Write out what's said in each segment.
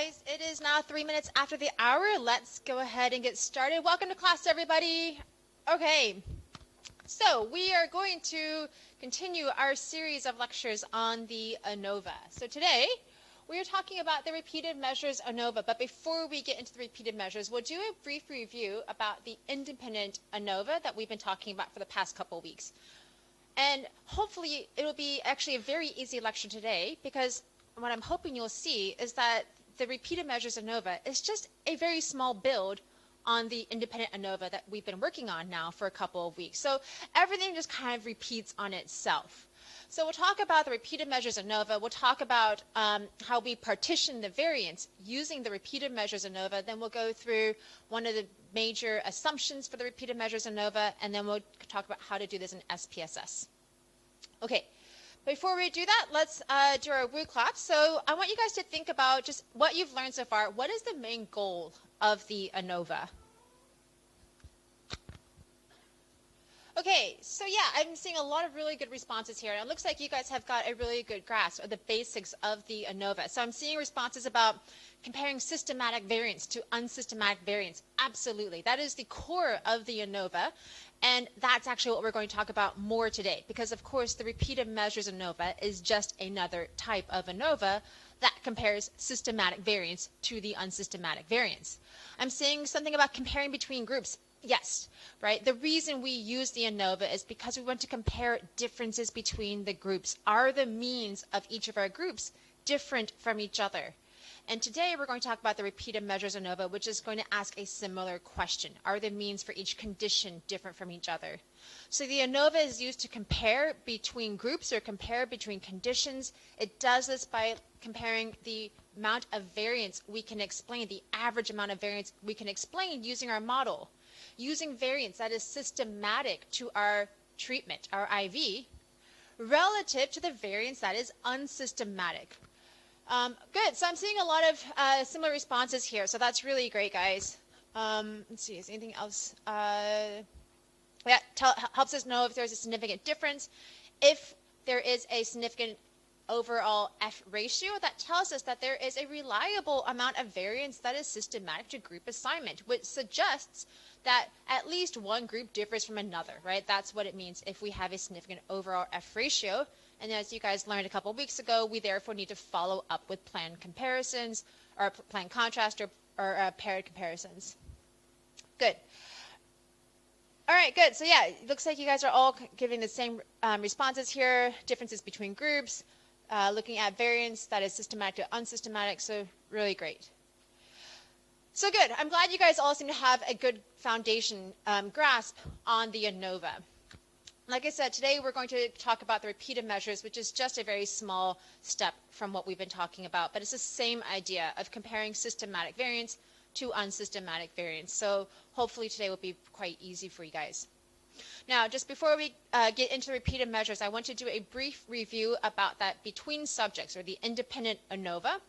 guys, it is now 3 minutes after the hour. Let's go ahead and get started. Welcome to class, everybody. Okay, so we are going to continue our series of lectures on the ANOVA. So today, we are talking about the repeated measures ANOVA, but before we get into the repeated measures, we'll do a brief review about the independent ANOVA that we've been talking about for the past couple of weeks. And hopefully, it'll be actually a very easy lecture today, because what I'm hoping you'll see is that the repeated measures ANOVA is just a very small build on the independent ANOVA that we've been working on now for a couple of weeks. So everything just kind of repeats on itself. So we'll talk about the repeated measures ANOVA. We'll talk about how we partition the variance using the repeated measures ANOVA. Then we'll go through one of the major assumptions for the repeated measures ANOVA, and then we'll talk about how to do this in SPSS. Okay. Before we do that, let's do our word clap. So I want you guys to think about just what you've learned so far. What is the main goal of the ANOVA? Okay, so yeah, I'm seeing a lot of really good responses here. And it looks like you guys have got a really good grasp of the basics of the ANOVA. So I'm seeing responses about comparing systematic variance to unsystematic variance. Absolutely. That is the core of the ANOVA. And that's actually what we're going to talk about more today, because of course the repeated measures ANOVA is just another type of ANOVA that compares systematic variance to the unsystematic variance. I'm saying something about comparing between groups. Yes, right? The reason we use the ANOVA is because we want to compare differences between the groups. Are the means of each of our groups different from each other? And today we're going to talk about the repeated measures ANOVA, which is going to ask a similar question. Are the means for each condition different from each other? So the ANOVA is used to compare between groups or compare between conditions. It does this by comparing the amount of variance we can explain, the average amount of variance we can explain using our model. Using variance that is systematic to our treatment, our IV, relative to the variance that is unsystematic. Good. So I'm seeing a lot of similar responses here. So that's really great, guys. Let's see. Is anything else? Yeah, helps us know if there's a significant difference. If there is a significant overall F ratio, that tells us that there is a reliable amount of variance that is systematic to group assignment, which suggests that at least one group differs from another, right? That's what it means if we have a significant overall F ratio. And as you guys learned a couple of weeks ago, we therefore need to follow up with planned comparisons or planned contrast or paired comparisons. Good. All right, good. So yeah, it looks like you guys are all giving the same responses here, differences between groups, looking at variance that is systematic to unsystematic, so really great. So good. I'm glad you guys all seem to have a good foundation grasp on the ANOVA. Like I said, today we're going to talk about the repeated measures, which is just a very small step from what we've been talking about, but it's the same idea of comparing systematic variance to unsystematic variance. So hopefully today will be quite easy for you guys. Now, just before we get into repeated measures, I want to do a brief review about that between subjects, or the independent ANOVA.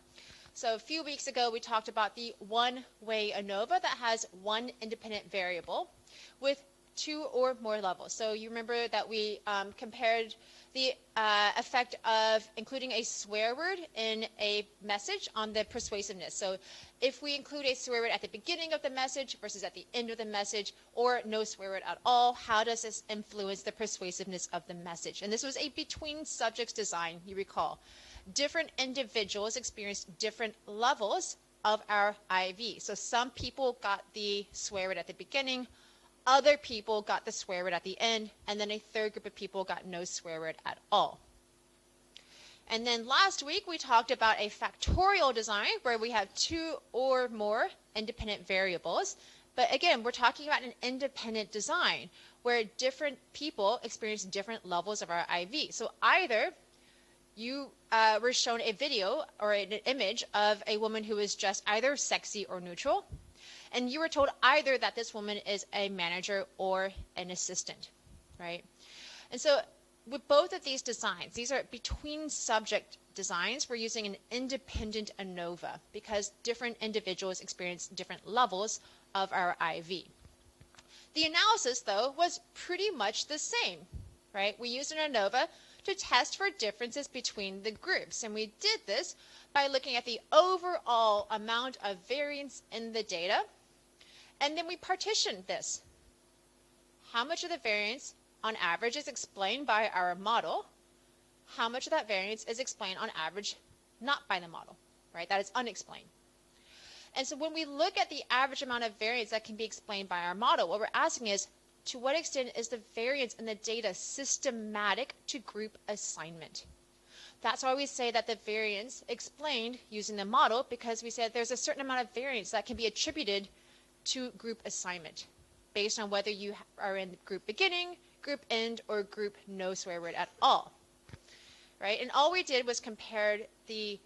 So a few weeks ago, we talked about the one-way ANOVA that has one independent variable with two or more levels. So you remember that we compared the effect of including a swear word in a message on the persuasiveness. So if we include a swear word at the beginning of the message versus at the end of the message, or no swear word at all, how does this influence the persuasiveness of the message? And this was a between subjects design, you recall. Different individuals experienced different levels of our IV. So some people got the swear word at the beginning, other people got the swear word at the end, and then a third group of people got no swear word at all. And then last week we talked about a factorial design where we have two or more independent variables. But again, we're talking about an independent design where different people experience different levels of our IV. So either you were shown a video or an image of a woman who is just either sexy or neutral, and you were told either that this woman is a manager or an assistant, right? And so with both of these designs, these are between subject designs, we're using an independent ANOVA because different individuals experience different levels of our IV. The analysis, though, was pretty much the same, right? We used an ANOVA to test for differences between the groups. And we did this by looking at the overall amount of variance in the data. And then we partitioned this. How much of the variance on average is explained by our model? How much of that variance is explained on average not by the model, right? That is unexplained. And so when we look at the average amount of variance that can be explained by our model, what we're asking is, to what extent is the variance in the data systematic to group assignment? That's why we say that the variance explained using the model, because we said there's a certain amount of variance that can be attributed to group assignment based on whether you are in group beginning, group end, or group no swear word at all, right? And all we did was compared the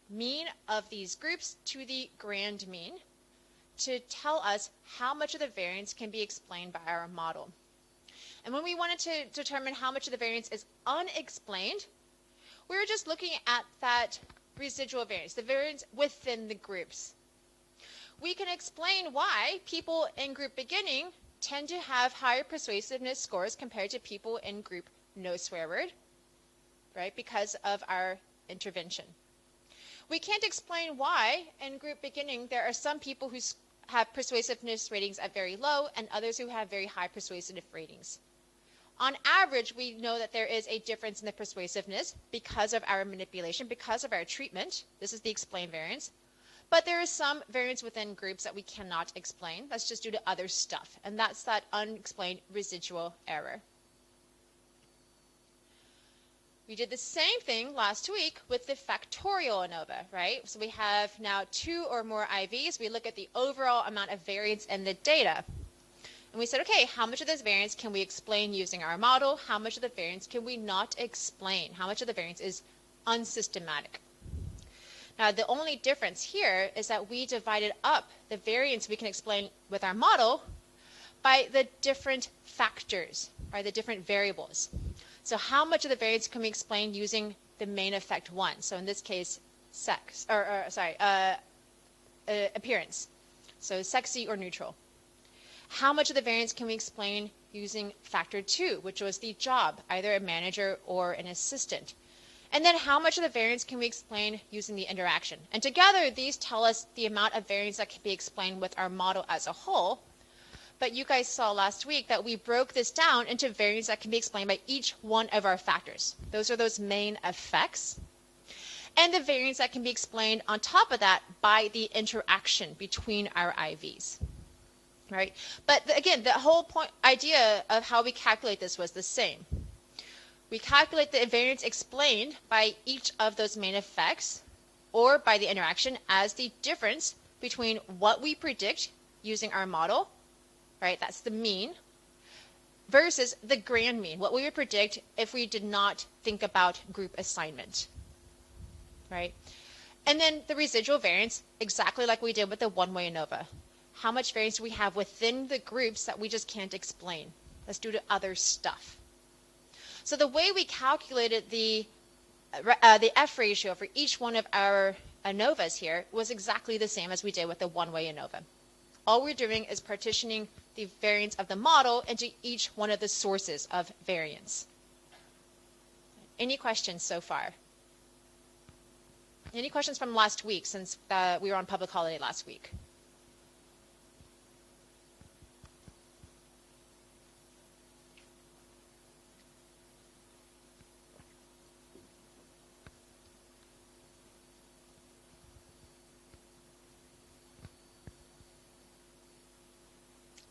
mean of these groups to the grand mean to tell us how much of the variance can be explained by our model. And when we wanted to determine how much of the variance is unexplained, we were just looking at that residual variance, the variance within the groups. We can explain why people in group beginning tend to have higher persuasiveness scores compared to people in group no swear word, right? Because of our intervention. We can't explain why in group beginning there are some people who have persuasiveness ratings at very low and others who have very high persuasive ratings. On average, we know that there is a difference in the persuasiveness because of our manipulation, because of our treatment. This is the explained variance. But there is some variance within groups that we cannot explain. That's just due to other stuff. And that's that unexplained residual error. We did the same thing last week with the factorial ANOVA, right? So we have now 2 or more IVs. We look at the overall amount of variance in the data. And we said, okay, how much of this variance can we explain using our model? How much of the variance can we not explain? How much of the variance is unsystematic? Now, the only difference here is that we divided up the variance we can explain with our model by the different factors, by the different variables. So how much of the variance can we explain using the main effect 1? So in this case, appearance. So sexy or neutral. How much of the variance can we explain using factor 2, which was the job, either a manager or an assistant? And then how much of the variance can we explain using the interaction? And together, these tell us the amount of variance that can be explained with our model as a whole. But you guys saw last week that we broke this down into variance that can be explained by each one of our factors. Those are those main effects. And the variance that can be explained on top of that by the interaction between our IVs. Right? But again, the whole idea of how we calculate this was the same. We calculate the variance explained by each of those main effects or by the interaction as the difference between what we predict using our model, right? That's the mean, versus the grand mean, what we would predict if we did not think about group assignment, right? And then the residual variance, exactly like we did with the one-way ANOVA. How much variance do we have within the groups that we just can't explain? That's due to other stuff. So the way we calculated the F ratio for each one of our ANOVAs here was exactly the same as we did with the one-way ANOVA. All we're doing is partitioning the variance of the model into each one of the sources of variance. Any questions so far? Any questions from last week, since we were on public holiday last week?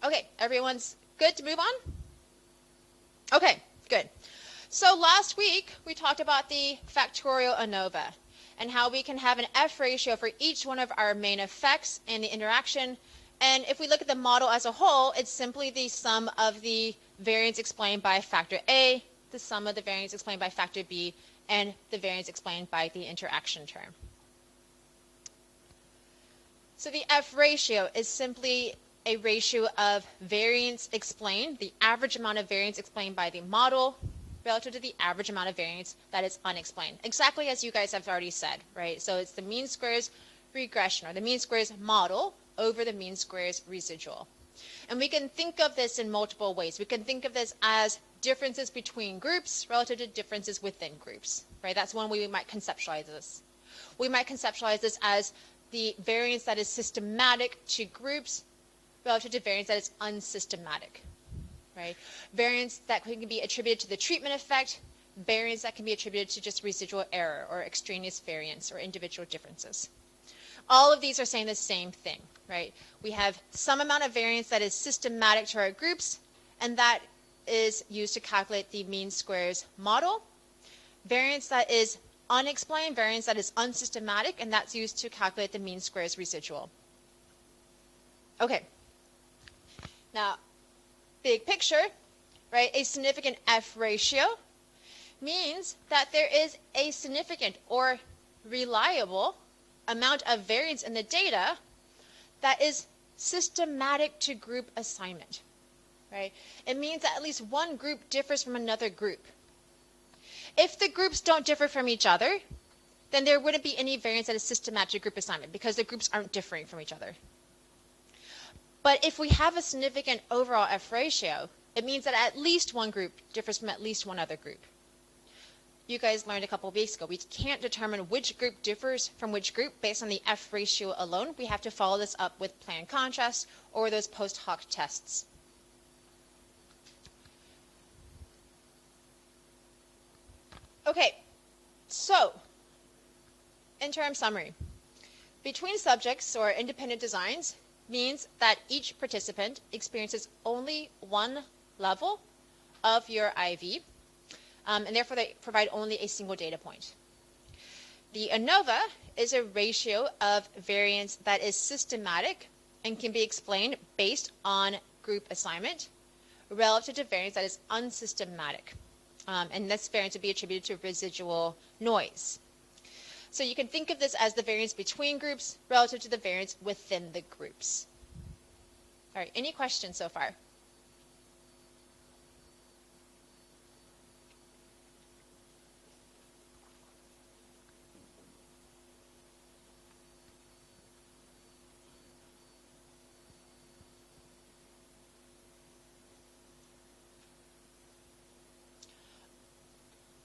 Okay, everyone's good to move on? Okay, good. So last week, we talked about the factorial ANOVA and how we can have an F ratio for each one of our main effects and the interaction. And if we look at the model as a whole, it's simply the sum of the variance explained by factor A, the sum of the variance explained by factor B, and the variance explained by the interaction term. So the F ratio is simply a ratio of variance explained, the average amount of variance explained by the model relative to the average amount of variance that is unexplained. Exactly as you guys have already said, right? So it's the mean squares regression, or the mean squares model over the mean squares residual. And we can think of this in multiple ways. We can think of this as differences between groups relative to differences within groups, right? That's one way we might conceptualize this. We might conceptualize this as the variance that is systematic to groups relative to variance that is unsystematic, right? Variance that can be attributed to the treatment effect, variance that can be attributed to just residual error or extraneous variance or individual differences. All of these are saying the same thing, right? We have some amount of variance that is systematic to our groups, and that is used to calculate the mean squares model. Variance that is unexplained, variance that is unsystematic, and that's used to calculate the mean squares residual. Okay. Now, big picture, right? A significant F ratio means that there is a significant or reliable amount of variance in the data that is systematic to group assignment, right? It means that at least one group differs from another group. If the groups don't differ from each other, then there wouldn't be any variance that is systematic to group assignment because the groups aren't differing from each other. But if we have a significant overall F ratio, it means that at least one group differs from at least one other group. You guys learned a couple of weeks ago, we can't determine which group differs from which group based on the F ratio alone. We have to follow this up with planned contrast or those post hoc tests. Okay, so interim summary. Between subjects or independent designs means that each participant experiences only one level of your IV, and therefore they provide only a single data point. The ANOVA is a ratio of variance that is systematic and can be explained based on group assignment relative to variance that is unsystematic. And this variance would be attributed to residual noise. So you can think of this as the variance between groups relative to the variance within the groups. All right, any questions so far?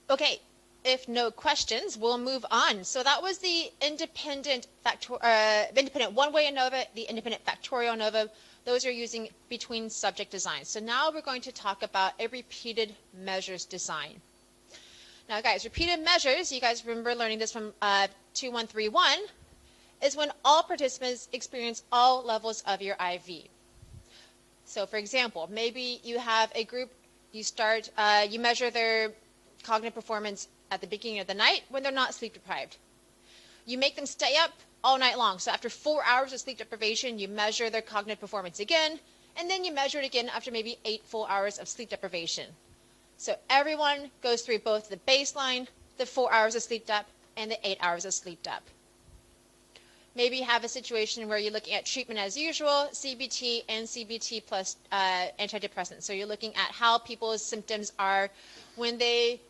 Okay, if no questions, we'll move on. So that was the independent one-way ANOVA, the independent factorial ANOVA. Those are using between subject designs. So now we're going to talk about a repeated measures design. Now guys, repeated measures, you guys remember learning this from 2131, is when all participants experience all levels of your IV. So for example, maybe you have a group, you measure their cognitive performance at the beginning of the night when they're not sleep deprived. You make them stay up all night long. So after 4 hours of sleep deprivation, you measure their cognitive performance again, and then you measure it again after maybe 8 full hours of sleep deprivation. So everyone goes through both the baseline, the 4 hours of sleep dep, and the 8 hours of sleep dep. Maybe you have a situation where you're looking at treatment as usual, CBT and CBT plus antidepressants. So you're looking at how people's symptoms are when they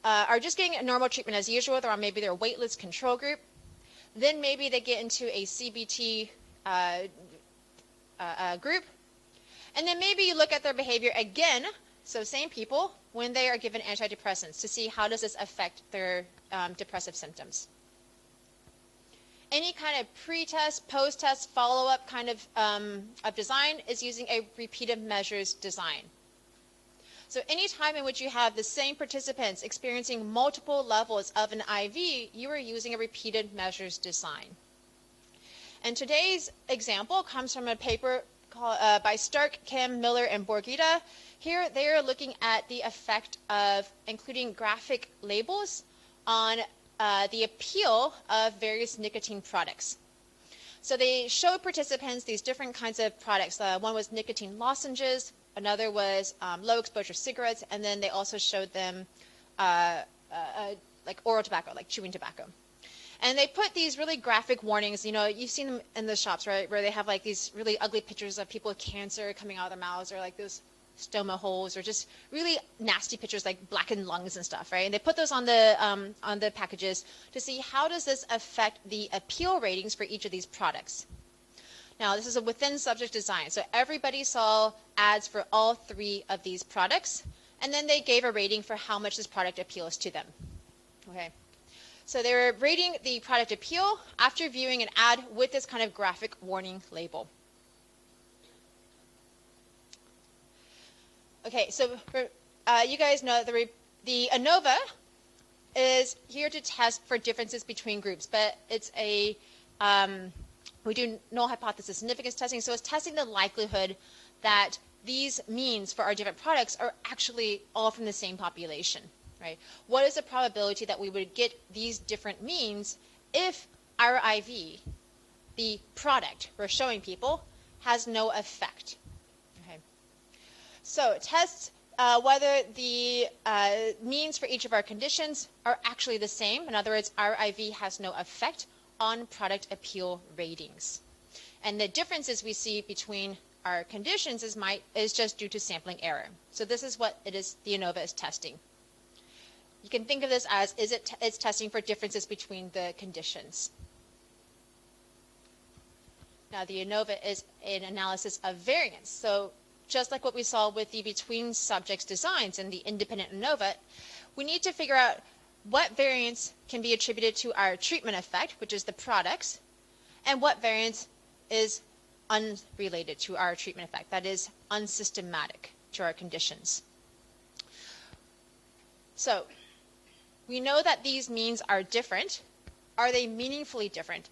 are just getting a normal treatment as usual. They're on maybe their waitlist control group. Then maybe they get into a CBT group. And then maybe you look at their behavior again, so same people, when they are given antidepressants to see how does this affect their depressive symptoms. Any kind of pre-test, post-test, follow-up kind of design is using a repeated measures design. So any time in which you have the same participants experiencing multiple levels of an IV, you are using a repeated measures design. And today's example comes from a paper by Stark, Kim, Miller, and Borghita. Here they are looking at the effect of including graphic labels on the appeal of various nicotine products. So they showed participants these different kinds of products. One was nicotine lozenges, another was low exposure cigarettes, and then they also showed them like oral tobacco, like chewing tobacco. And they put these really graphic warnings. You know, you've seen them in the shops, right, where they have like these really ugly pictures of people with cancer coming out of their mouths, or like those stoma holes, or just really nasty pictures like blackened lungs and stuff, right? And they put those on the packages to see how does this affect the appeal ratings for each of these products. Now, this is a within subject design, so everybody saw ads for all 3 of these products, and then they gave a rating for how much this product appeals to them. Okay. So they were rating the product appeal after viewing an ad with this kind of graphic warning label. Okay, so you guys know the ANOVA is here to test for differences between groups, but it's a we do null hypothesis significance testing, so it's testing the likelihood that these means for our different products are actually all from the same population, right? What is the probability that we would get these different means if our IV, the product we're showing people, has no effect? Okay. So it tests whether the means for each of our conditions are actually the same. In other words, our IV has no effect on product appeal ratings. And the differences we see between our conditions is just due to sampling error. So this is what it is the ANOVA is testing. You can think of this as it's testing for differences between the conditions. Now the ANOVA is an analysis of variance. So just like what we saw with the between subjects designs and the independent ANOVA, we need to figure out what variance can be attributed to our treatment effect, which is the products, and what variance is unrelated to our treatment effect, that is unsystematic to our conditions. So we know that these means are different. Are they meaningfully different?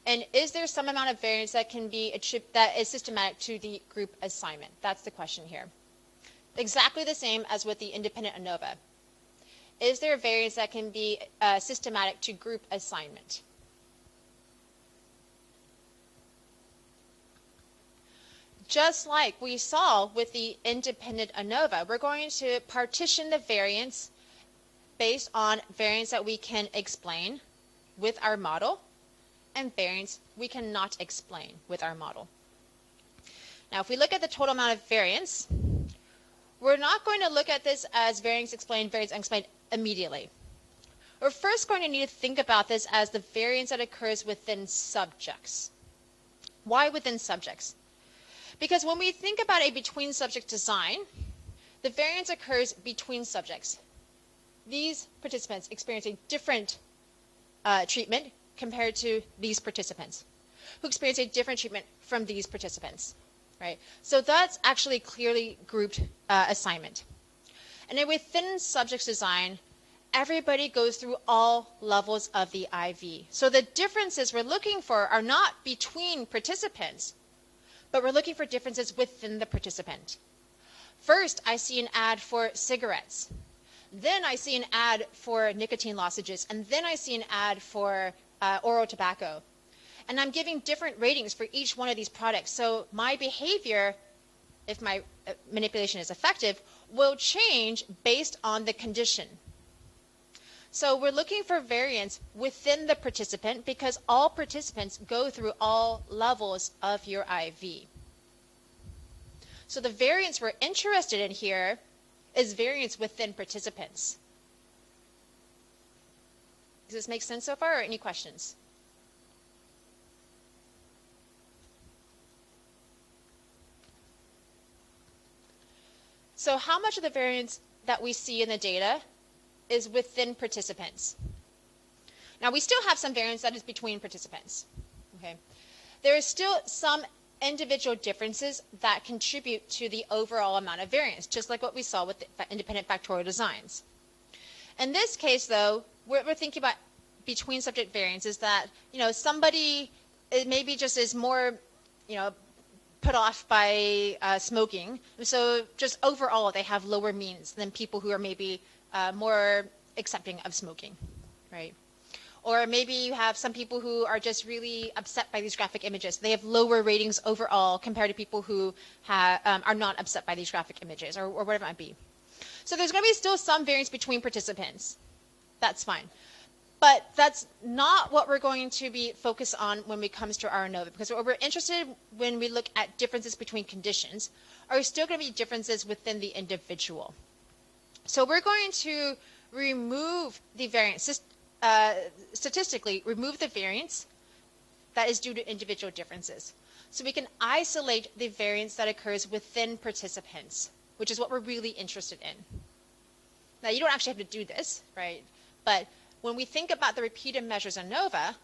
And is there some amount of variance that can be that is systematic to the group assignment? That's the question here. Exactly the same as with the independent ANOVA. Is there a variance that can be systematic to group assignment? Just like we saw with the independent ANOVA, we're going to partition the variance based on variance that we can explain with our model and variance we cannot explain with our model. Now, if we look at the total amount of variance, we're not going to look at this as variance explained, variance unexplained immediately. We're first going to need to think about this as the variance that occurs within subjects. Why within subjects? Because when we think about a between subject design, the variance occurs between subjects. These participants experience a different treatment compared to these participants, who experience a different treatment from these participants, right? So that's actually clearly grouped assignment. And then within subjects design, everybody goes through all levels of the IV. So the differences we're looking for are not between participants, but we're looking for differences within the participant. First, I see an ad for cigarettes. Then I see an ad for nicotine lozenges. And then I see an ad for oral tobacco. And I'm giving different ratings for each one of these products. So my behavior, if my manipulation is effective, will change based on the condition. So we're looking for variance within the participant because all participants go through all levels of your IV. So the variance we're interested in here is variance within participants. Does this make sense so far, or any questions? So how much of the variance that we see in the data is within participants? Now, we still have some variance that is between participants. Okay, there is still some individual differences that contribute to the overall amount of variance, just like what we saw with the independent factorial designs. In this case, though, we're thinking about between subject variances that, somebody maybe just is more, put off by smoking. So just overall, they have lower means than people who are maybe more accepting of smoking, right? Or maybe you have some people who are just really upset by these graphic images. They have lower ratings overall compared to people who are not upset by these graphic images, or whatever it might be. So there's going to be still some variance between participants. That's fine. But that's not what we're going to be focused on when it comes to our ANOVA, because what we're interested in when we look at differences between conditions are still going to be differences within the individual. So we're going to remove the variance, statistically remove the variance that is due to individual differences. So we can isolate the variance that occurs within participants which is what we're really interested in. Now, you don't actually have to do this, right? But when we think about the repeated measures ANOVA,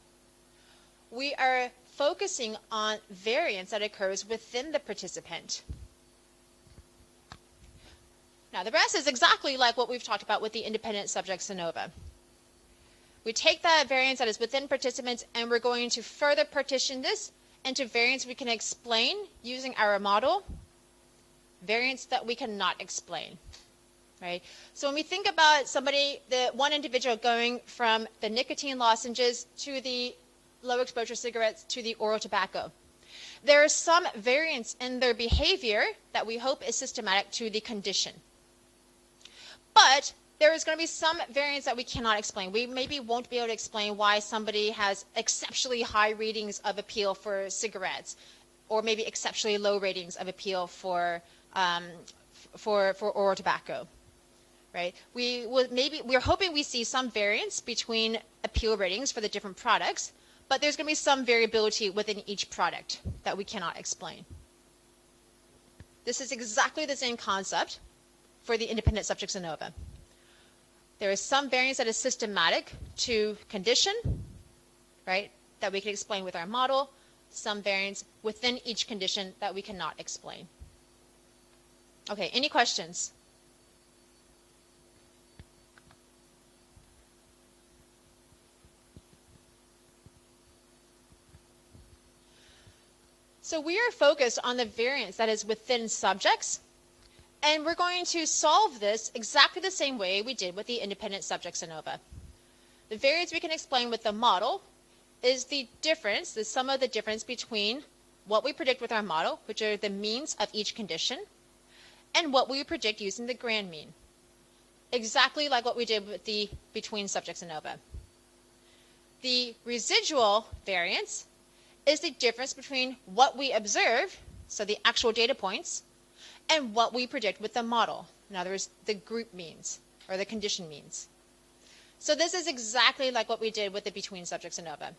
we are focusing on variance that occurs within the participant. Now, the rest is exactly like what we've talked about with the independent subjects ANOVA. We take that variance that is within participants and we're going to further partition this into variance we can explain using our model, variance that we cannot explain, right? So when we think about somebody, the one individual going from the nicotine lozenges to the low exposure cigarettes to the oral tobacco, there is some variance in their behavior that we hope is systematic to the condition. But there is going to be some variance that we cannot explain. We maybe won't be able to explain why somebody has exceptionally high ratings of appeal for cigarettes, or maybe exceptionally low ratings of appeal for oral tobacco, right? We're hoping we see some variance between appeal ratings for the different products, but there's going to be some variability within each product that we cannot explain. This is exactly the same concept for the independent subjects ANOVA. There is some variance that is systematic to condition, right, that we can explain with our model, some variance within each condition that we cannot explain. Okay, any questions? So we are focused on the variance that is within subjects, and we're going to solve this exactly the same way we did with the independent subjects ANOVA. The variance we can explain with the model is the difference, the sum of the difference between what we predict with our model, which are the means of each condition, and what we predict using the grand mean. Exactly like what we did with the between subjects ANOVA. The residual variance is the difference between what we observe, so the actual data points, and what we predict with the model. In other words, the group means, or the condition means. So this is exactly like what we did with the between subjects ANOVA.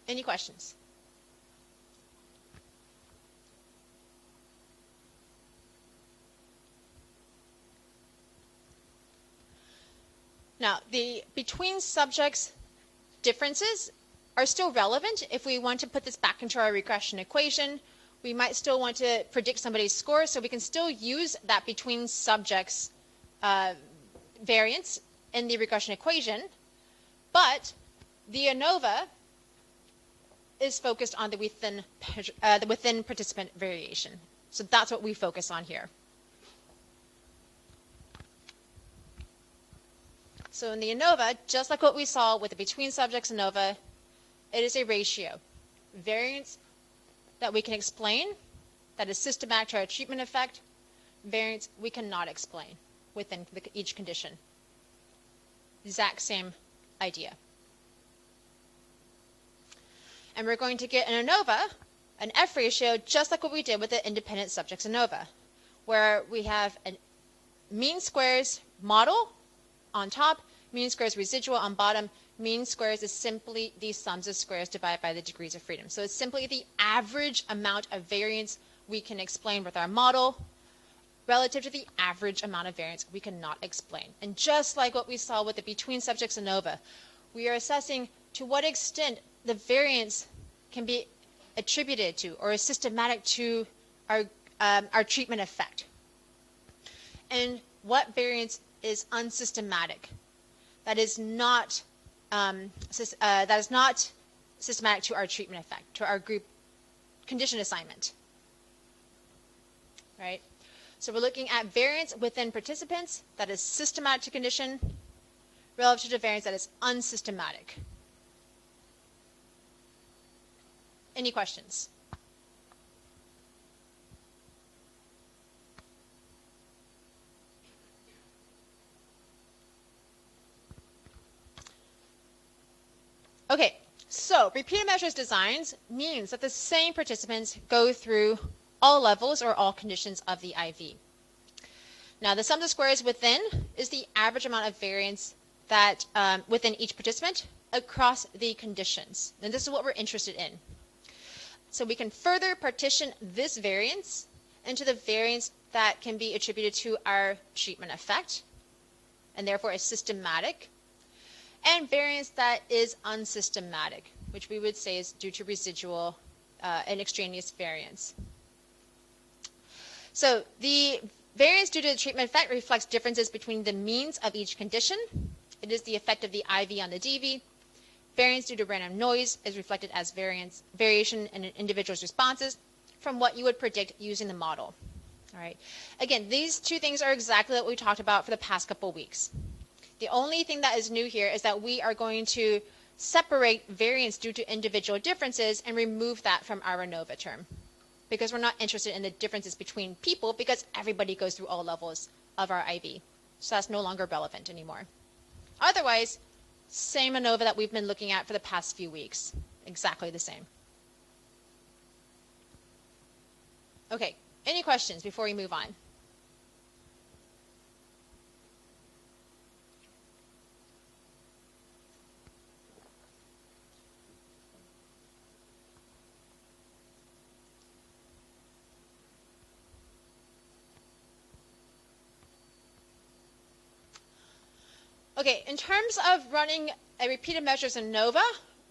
Any questions? Now, the between subjects differences are still relevant if we want to put this back into our regression equation. We might still want to predict somebody's score, so we can still use that between subjects variance in the regression equation, but the ANOVA is focused on the within participant variation. So that's what we focus on here. So in the ANOVA, just like what we saw with the between subjects ANOVA, it is a ratio. Variance that we can explain, that is systematic to our treatment effect. Variance we cannot explain within each condition. Exact same idea. And we're going to get an ANOVA, an F ratio, just like what we did with the independent subjects ANOVA, where we have a mean squares model on top, mean squares residual on bottom. Mean squares is simply the sums of squares divided by the degrees of freedom. So it's simply the average amount of variance we can explain with our model relative to the average amount of variance we cannot explain. And just like what we saw with the between subjects ANOVA, we are assessing to what extent the variance can be attributed to or is systematic to our treatment effect. And what variance is unsystematic, that is not systematic to our treatment effect, to our group condition assignment, right? So we're looking at variance within participants that is systematic to condition relative to variance that is unsystematic. Any questions? Okay, so repeated measures designs means that the same participants go through all levels or all conditions of the IV. Now, the sum of squares within is the average amount of variance that within each participant across the conditions. And this is what we're interested in. So we can further partition this variance into the variance that can be attributed to our treatment effect, and therefore is systematic, and variance that is unsystematic, which we would say is due to residual and extraneous variance. So the variance due to the treatment effect reflects differences between the means of each condition. It is the effect of the IV on the DV. Variance due to random noise is reflected as variation in an individual's responses from what you would predict using the model. All right. Again, these two things are exactly what we talked about for the past couple weeks. The only thing that is new here is that we are going to separate variance due to individual differences and remove that from our ANOVA term, because we're not interested in the differences between people, because everybody goes through all levels of our IV. So that's no longer relevant anymore. Otherwise, same ANOVA that we've been looking at for the past few weeks. Exactly the same. Okay, any questions before we move on? Okay, in terms of running a repeated measures ANOVA,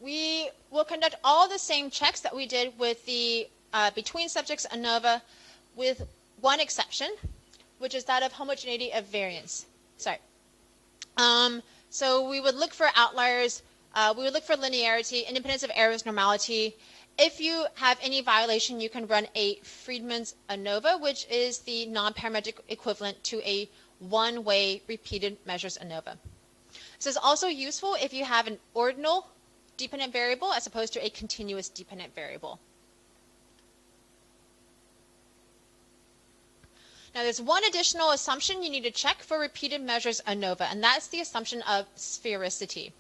we will conduct all the same checks that we did with the between subjects ANOVA, with one exception, which is that of homogeneity of variance. Sorry. So we would look for outliers, we would look for linearity, independence of errors, normality. If you have any violation, you can run a Friedman's ANOVA, which is the non-parametric equivalent to a one-way repeated measures ANOVA. This is also useful if you have an ordinal dependent variable as opposed to a continuous dependent variable. Now there's one additional assumption you need to check for repeated measures ANOVA, and that's the assumption of sphericity.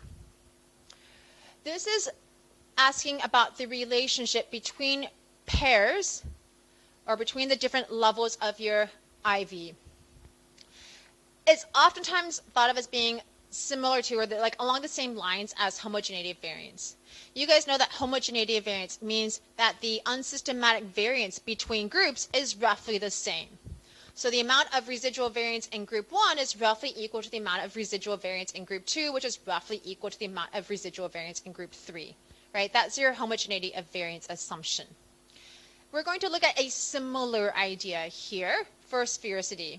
This is asking about the relationship between pairs, or between the different levels of your IV. It's oftentimes thought of as being similar to, or like along the same lines as homogeneity of variance. You guys know that homogeneity of variance means that the unsystematic variance between groups is roughly the same. So the amount of residual variance in group 1 is roughly equal to the amount of residual variance in group 2, which is roughly equal to the amount of residual variance in group 3. Right? That's your homogeneity of variance assumption. We're going to look at a similar idea here for sphericity.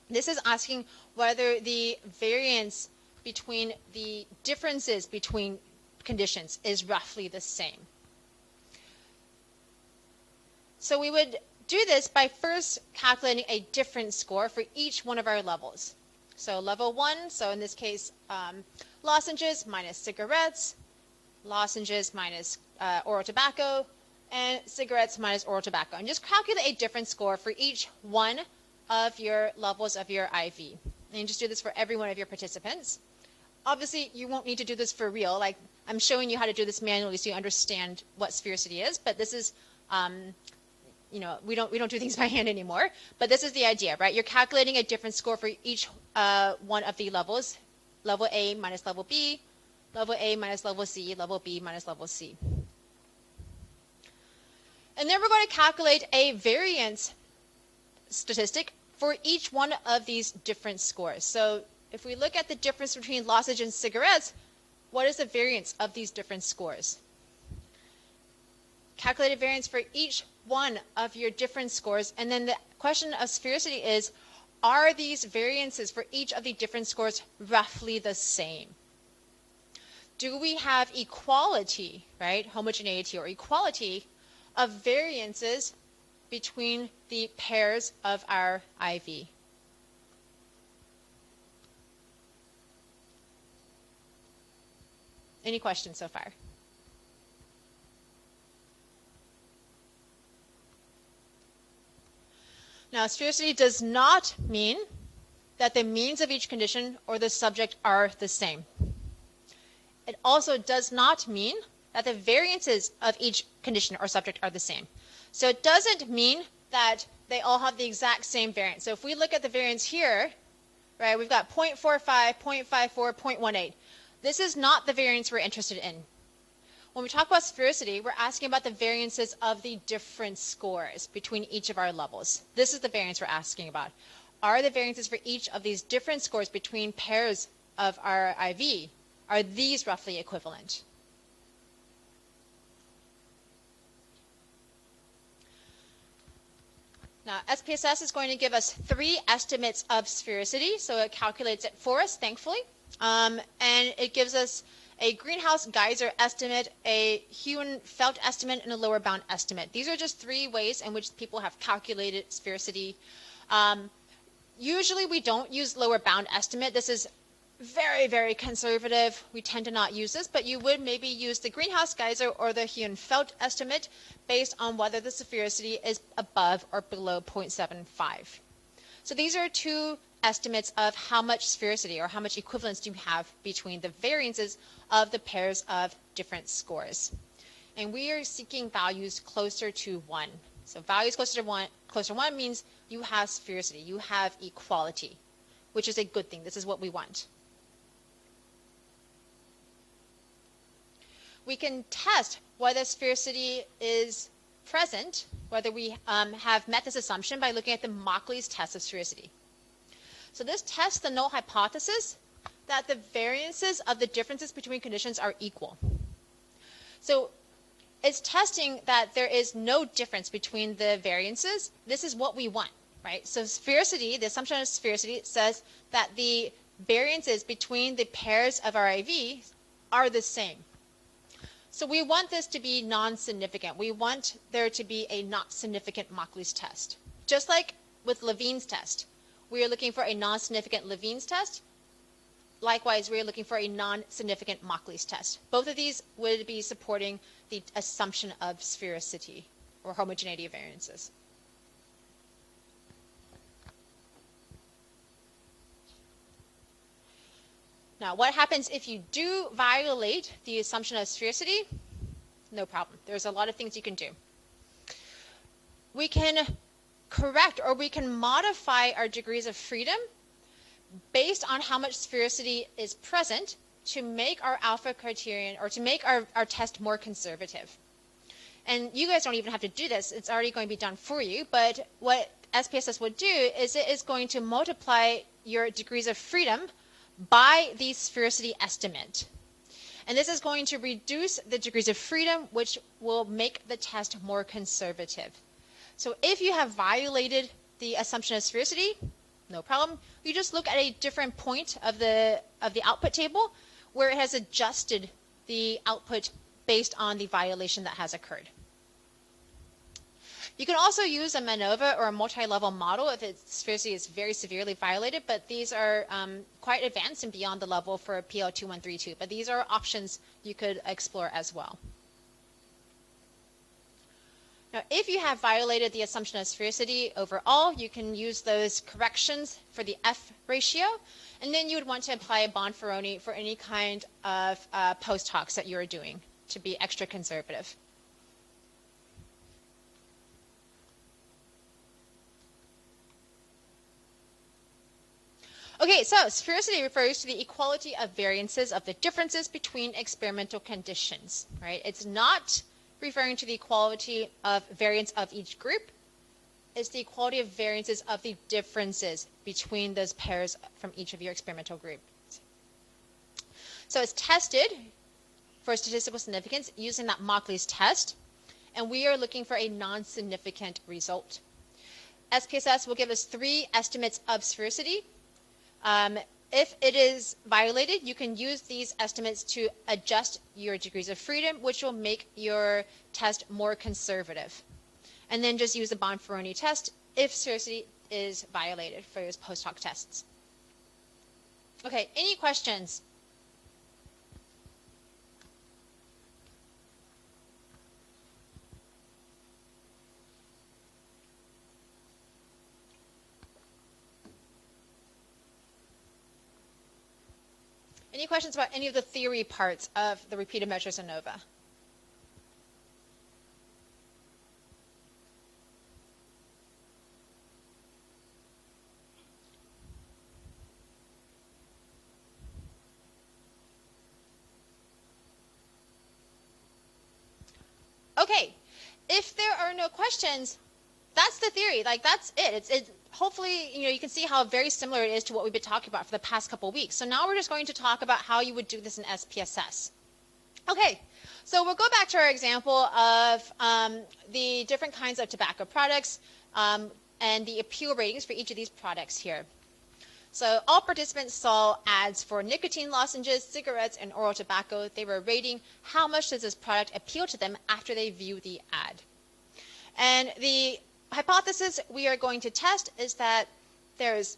This is asking whether the variance between the differences between conditions is roughly the same. So we would do this by first calculating a difference score for each one of our levels. So level 1, so in this case, lozenges minus cigarettes, lozenges minus oral tobacco, and cigarettes minus oral tobacco. And just calculate a difference score for each one of your levels of your IV. And you just do this for every one of your participants. Obviously, you won't need to do this for real. Like, I'm showing you how to do this manually so you understand what sphericity is, but this is, you know, we don't do things by hand anymore. But this is the idea, right? You're calculating a difference score for each one of the levels. Level A minus level B, level A minus level C, level B minus level C. And then we're going to calculate a variance statistic for each one of these different scores. So if we look at the difference between lozenge and cigarettes, what is the variance of these different scores? Calculate a variance for each one of your different scores, and then the question of sphericity is, are these variances for each of the different scores roughly the same? Do we have equality, right, homogeneity or equality of variances between the pairs of our IV? Any questions so far? Now, sphericity does not mean that the means of each condition or the subject are the same. It also does not mean that the variances of each condition or subject are the same. So it doesn't mean that they all have the exact same variance. So if we look at the variance here, right, we've got 0.45, 0.54, 0.18. This is not the variance we're interested in. when we talk about sphericity, we're asking about the variances of the difference scores between each of our levels. This is the variance we're asking about. Are the variances for each of these different scores between pairs of our IV, are these roughly equivalent? Now, SPSS is going to give us 3 estimates of sphericity, so it calculates it for us, thankfully. And it gives us a greenhouse geyser estimate, a Huen-Felt estimate, and a lower bound estimate. These are just 3 ways in which people have calculated sphericity. Usually we don't use lower bound estimate. This is very, very conservative. We tend to not use this, but you would maybe use the greenhouse geyser or the Huen-Felt estimate based on whether the sphericity is above or below 0.75. So these are 2 estimates of how much sphericity or how much equivalence do you have between the variances of the pairs of different scores. And we are seeking values closer to 1. So values closer to 1 means you have sphericity, you have equality, which is a good thing. This is what we want. We can test whether sphericity is present, whether we have met this assumption by looking at the Mauchly's test of sphericity. So this tests the null hypothesis that the variances of the differences between conditions are equal. So it's testing that there is no difference between the variances. This is what we want, right? So sphericity, the assumption of sphericity says that the variances between the pairs of our IV are the same. So we want this to be non-significant. We want there to be a not significant Mauchly's test. Just like with Levene's test, we are looking for a non-significant Levene's test. Likewise, we are looking for a non-significant Mauchly's test. Both of these would be supporting the assumption of sphericity or homogeneity of variances. Now, what happens if you do violate the assumption of sphericity? No problem. There's a lot of things you can do. We can correct or we can modify our degrees of freedom based on how much sphericity is present to make our alpha criterion or to make our test more conservative. And you guys don't even have to do this. It's already going to be done for you. But what SPSS would do is it is going to multiply your degrees of freedom by the sphericity estimate. And this is going to reduce the degrees of freedom, which will make the test more conservative. So if you have violated the assumption of sphericity, no problem. You just look at a different point of the output table where it has adjusted the output based on the violation that has occurred. You can also use a MANOVA or a multi-level model if its sphericity is very severely violated, but these are quite advanced and beyond the level for PL2132. But these are options you could explore as well. Now, if you have violated the assumption of sphericity overall, you can use those corrections for the F ratio, and then you would want to apply a Bonferroni for any kind of post hocs that you're doing to be extra conservative. Okay, so sphericity refers to the equality of variances of the differences between experimental conditions, right? It's not referring to the equality of variance of each group. It's the equality of variances of the differences between those pairs from each of your experimental groups. So it's tested for statistical significance using that Mauchly's test, and we are looking for a non-significant result. SPSS will give us 3 estimates of sphericity. If it is violated, you can use these estimates to adjust your degrees of freedom, which will make your test more conservative. And then just use the Bonferroni test if sphericity is violated for those post hoc tests. Okay, any questions? Any questions about any of the theory parts of the repeated measures ANOVA? Okay, if there are no questions, that's the theory. Like, that's it. It's hopefully, you can see how very similar it is to what we've been talking about for the past couple of weeks. So now we're just going to talk about how you would do this in SPSS. Okay, so we'll go back to our example of the different kinds of tobacco products and the appeal ratings for each of these products here. So all participants saw ads for nicotine lozenges, cigarettes, and oral tobacco. They were rating how much does this product appeal to them after they view the ad. And the hypothesis we are going to test is that there's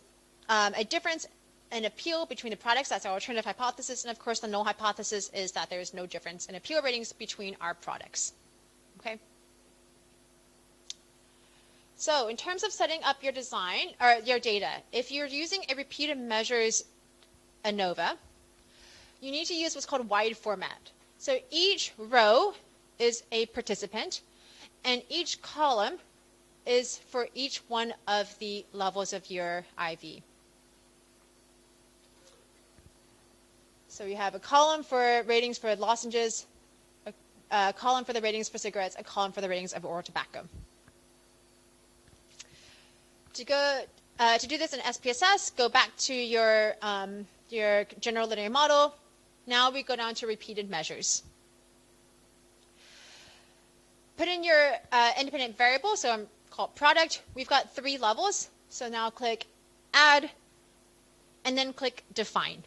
a difference in appeal between the products. That's our alternative hypothesis. And of course, the null hypothesis is that there is no difference in appeal ratings between our products. Okay. So in terms of setting up your design or your data, if you're using a repeated measures ANOVA, you need to use what's called wide format. So each row is a participant, and each column is for each one of the levels of your IV. So you have a column for ratings for lozenges, a column for the ratings for cigarettes, a column for the ratings of oral tobacco. To do this in SPSS, go back to your general linear model. Now we go down to repeated measures. Put in your independent variable, so I'm called product. We've got 3 levels, so now click add, and then click define.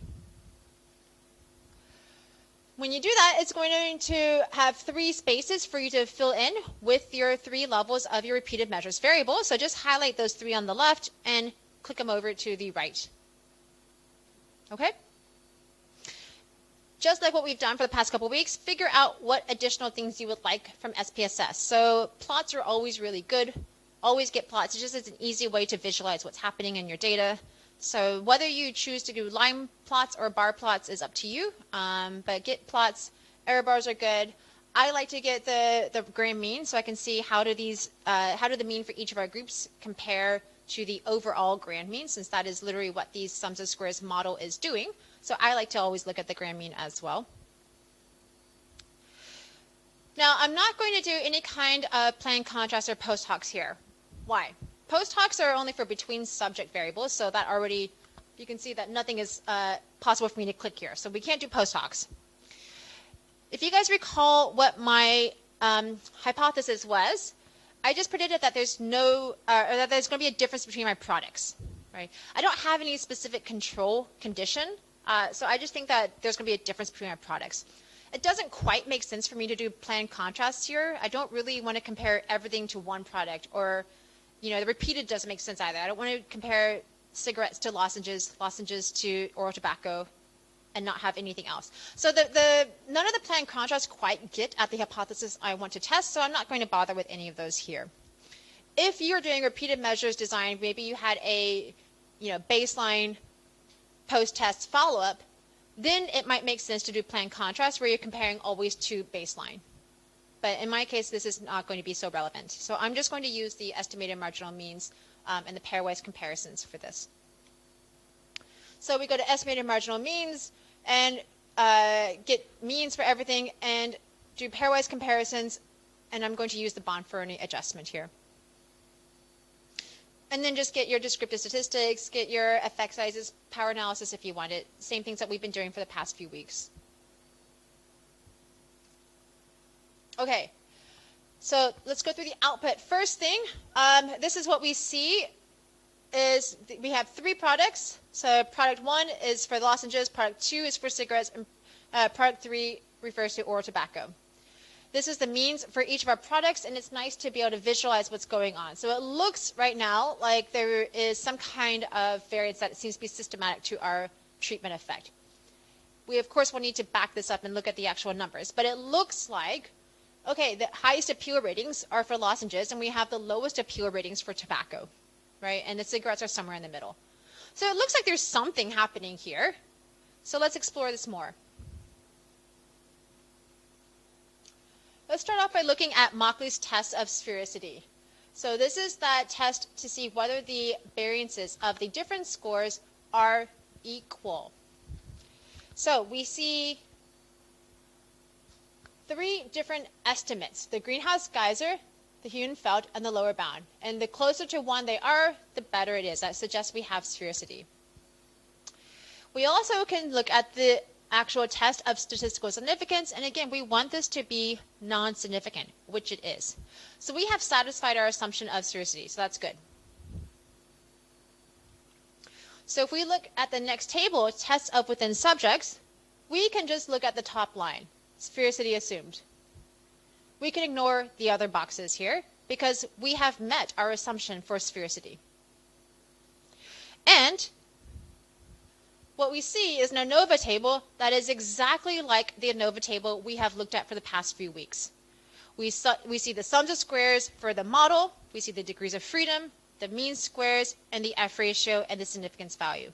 When you do that, it's going to have 3 spaces for you to fill in with your 3 levels of your repeated measures variable. So just highlight those 3 on the left and click them over to the right. Okay? Just like what we've done for the past couple of weeks, figure out what additional things you would like from SPSS. So plots are always really good. Always get plots. It's just an easy way to visualize what's happening in your data. So whether you choose to do line plots or bar plots is up to you, but get plots. Error bars are good. I like to get the grand mean so I can see how do the mean for each of our groups compare to the overall grand mean, since that is literally what these sums of squares model is doing. So I like to always look at the grand mean as well. Now I'm not going to do any kind of plan contrast or post hocs here. Why? Post hocs are only for between subject variables, so that already, you can see that nothing is possible for me to click here. So we can't do post hocs. If you guys recall what my hypothesis was, I just predicted that there's or that there's going to be a difference between my products. Right? I don't have any specific control condition, so I just think that there's going to be a difference between my products. It doesn't quite make sense for me to do plan contrasts here. I don't really want to compare everything to one product, or the repeated doesn't make sense either. I don't want to compare cigarettes to lozenges, lozenges to oral tobacco, and not have anything else. So none of the plan contrasts quite get at the hypothesis I want to test, so I'm not going to bother with any of those here. If you're doing repeated measures design, maybe you had a baseline post-test follow-up, then it might make sense to do plan contrast where you're comparing always to baseline. But in my case, this is not going to be so relevant. So I'm just going to use the estimated marginal means and the pairwise comparisons for this. So we go to estimated marginal means and get means for everything and do pairwise comparisons. And I'm going to use the Bonferroni adjustment here. And then just get your descriptive statistics, get your effect sizes, power analysis if you want it. Same things that we've been doing for the past few weeks. Okay, so let's go through the output. First thing, this is what we see is we have 3 products. So product 1 is for lozenges, product 2 is for cigarettes, and product 3 refers to oral tobacco. This is the means for each of our products, and it's nice to be able to visualize what's going on. So it looks right now like there is some kind of variance that seems to be systematic to our treatment effect. We, of course, will need to back this up and look at the actual numbers, but it looks like okay, the highest appeal ratings are for lozenges, and we have the lowest appeal ratings for tobacco, right? And the cigarettes are somewhere in the middle. So it looks like there's something happening here. So let's explore this more. Let's start off by looking at Mockley's test of sphericity. So this is that test to see whether the variances of the different scores are equal. So we see three different estimates: the greenhouse geyser, the Hune-Felt, and the lower bound. And the closer to one they are, the better it is. That suggests we have sphericity. We also can look at the actual test of statistical significance, and again, we want this to be non-significant, which it is. So we have satisfied our assumption of sphericity, so that's good. So if we look at the next table, tests of within subjects, we can just look at the top line, sphericity assumed. We can ignore the other boxes here because we have met our assumption for sphericity. And what we see is an ANOVA table that is exactly like the ANOVA table we have looked at for the past few weeks. We see the sums of squares for the model, we see the degrees of freedom, the mean squares, and the F ratio and the significance value.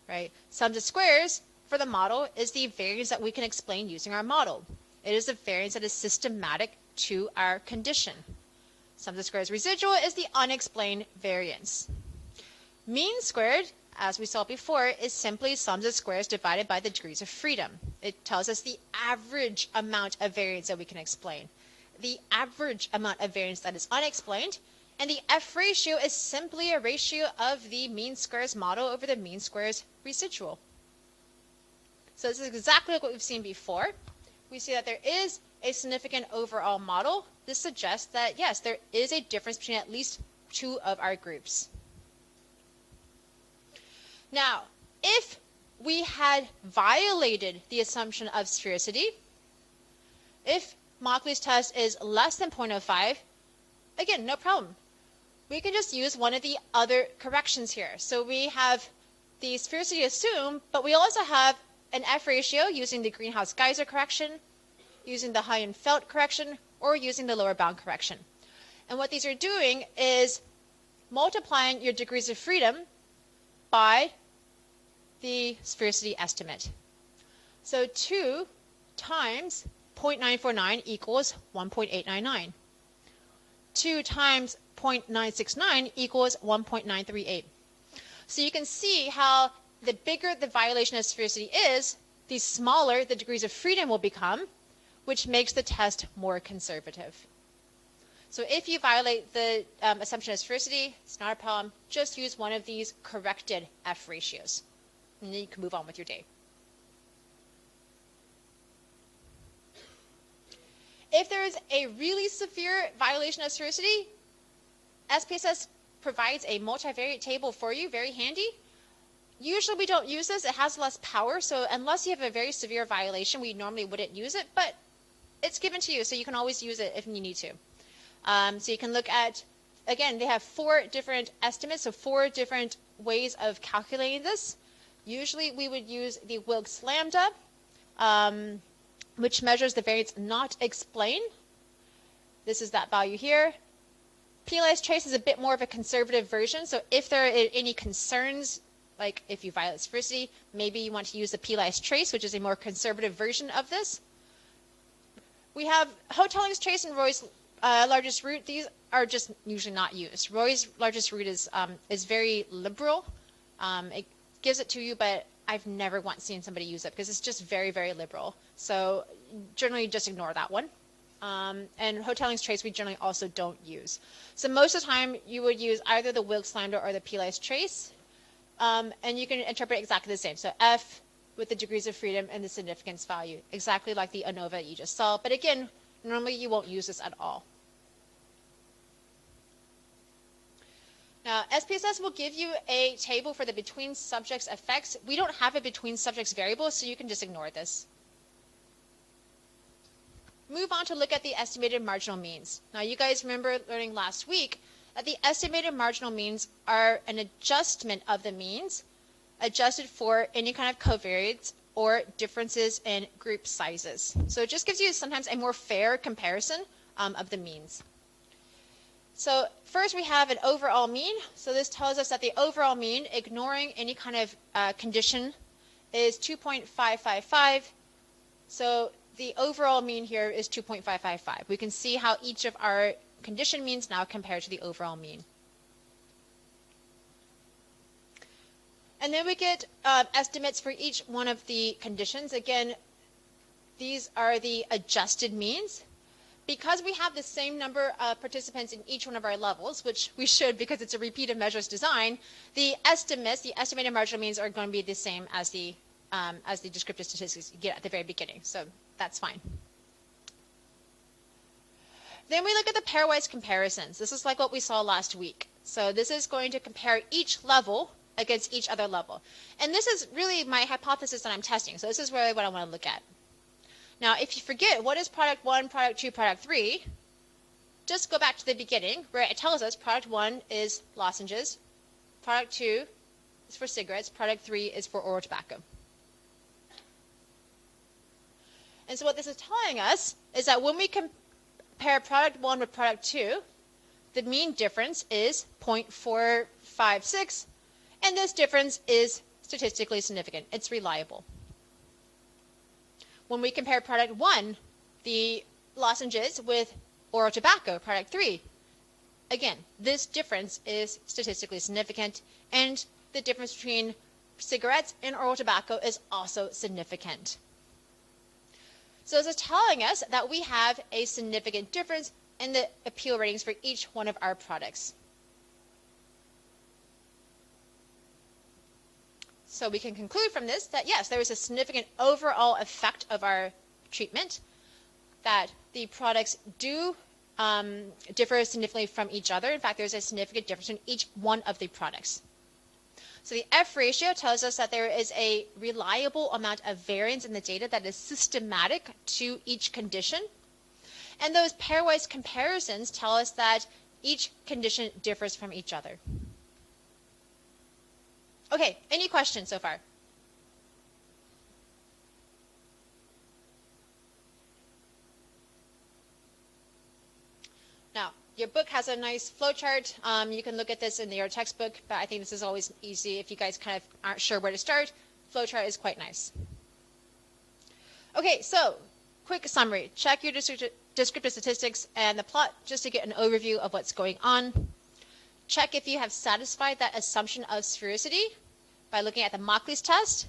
Right? Sums of squares for the model is the variance that we can explain using our model. It is a variance that is systematic to our condition. Sums of squares residual is the unexplained variance. Mean squared, as we saw before, is simply sums of squares divided by the degrees of freedom. It tells us the average amount of variance that we can explain. The average amount of variance that is unexplained, and the F ratio is simply a ratio of the mean squares model over the mean squares residual. So this is exactly like what we've seen before. We see that there is a significant overall model. This suggests that, yes, there is a difference between at least two of our groups. Now, if we had violated the assumption of sphericity, if Mauchly's test is less than 0.05, again, no problem. We can just use one of the other corrections here. So we have the sphericity assumed, but we also have an F ratio using the greenhouse geyser correction, using the Hune-Felt correction, or using the lower bound correction. And what these are doing is multiplying your degrees of freedom by the sphericity estimate. So 2 times 0.949 equals 1.899. 2 times 0.969 equals 1.938. So you can see how the bigger the violation of sphericity is, the smaller the degrees of freedom will become, which makes the test more conservative. So if you violate the assumption of sphericity, it's not a problem. Just use one of these corrected F ratios, and then you can move on with your day. If there is a really severe violation of sphericity, SPSS provides a multivariate table for you, very handy. Usually we don't use this. It has less power, so unless you have a very severe violation, we normally wouldn't use it, but it's given to you, so you can always use it if you need to. So you can look at, again, they have 4 different estimates, so 4 different ways of calculating this. Usually we would use the Wilks lambda, which measures the variance not explained. This is that value here. Penalized trace is a bit more of a conservative version, so if there are any concerns, like if you violate sphericity, maybe you want to use the penalized trace, which is a more conservative version of this. We have Hotelling's trace and Roy's largest root. These are just usually not used. Roy's largest root is very liberal. It gives it to you, but I've never once seen somebody use it because it's just very, very liberal. So generally just ignore that one. And Hotelling's trace we generally also don't use. So most of the time you would use either the Wilks lambda or the penalized trace. And you can interpret exactly the same. So F with the degrees of freedom and the significance value, exactly like the ANOVA you just saw. But again, normally you won't use this at all. Now, SPSS will give you a table for the between subjects effects. We don't have a between subjects variable, so you can just ignore this. Move on to look at the estimated marginal means. Now, you guys remember learning last week that the estimated marginal means are an adjustment of the means, adjusted for any kind of covariance or differences in group sizes. So it just gives you sometimes a more fair comparison of the means. So first we have an overall mean. So this tells us that the overall mean, ignoring any kind of condition, is 2.555. So the overall mean here is 2.555. We can see how each of our condition means now compare to the overall mean. And then we get estimates for each one of the conditions. Again, these are the adjusted means. Because we have the same number of participants in each one of our levels, which we should because it's a repeat of measures design, the estimates, the estimated marginal means are going to be the same as the descriptive statistics you get at the very beginning. So that's fine. Then we look at the pairwise comparisons. This is like what we saw last week. So this is going to compare each level against each other level. And this is really my hypothesis that I'm testing. So this is really what I want to look at. Now, if you forget what is product 1, product 2, product 3, just go back to the beginning where it tells us product 1 is lozenges, product 2 is for cigarettes, product 3 is for oral tobacco. And so what this is telling us is that when we compare product 1 with product 2, the mean difference is 0.456, and this difference is statistically significant. It's reliable. When we compare product 1, the lozenges, with oral tobacco, product 3, again, this difference is statistically significant, and the difference between cigarettes and oral tobacco is also significant. So this is telling us that we have a significant difference in the appeal ratings for each one of our products. So we can conclude from this that yes, there is a significant overall effect of our treatment, that the products do differ significantly from each other. In fact, there's a significant difference in each one of the products. So the F ratio tells us that there is a reliable amount of variance in the data that is systematic to each condition. And those pairwise comparisons tell us that each condition differs from each other. Okay, any questions so far? Now, your book has a nice flowchart. You can look at this in your textbook, but I think this is always easy if you guys kind of aren't sure where to start. Flowchart is quite nice. Okay, so quick summary. Check your descriptive statistics and the plot just to get an overview of what's going on. Check if you have satisfied that assumption of sphericity by looking at the Mockley's test.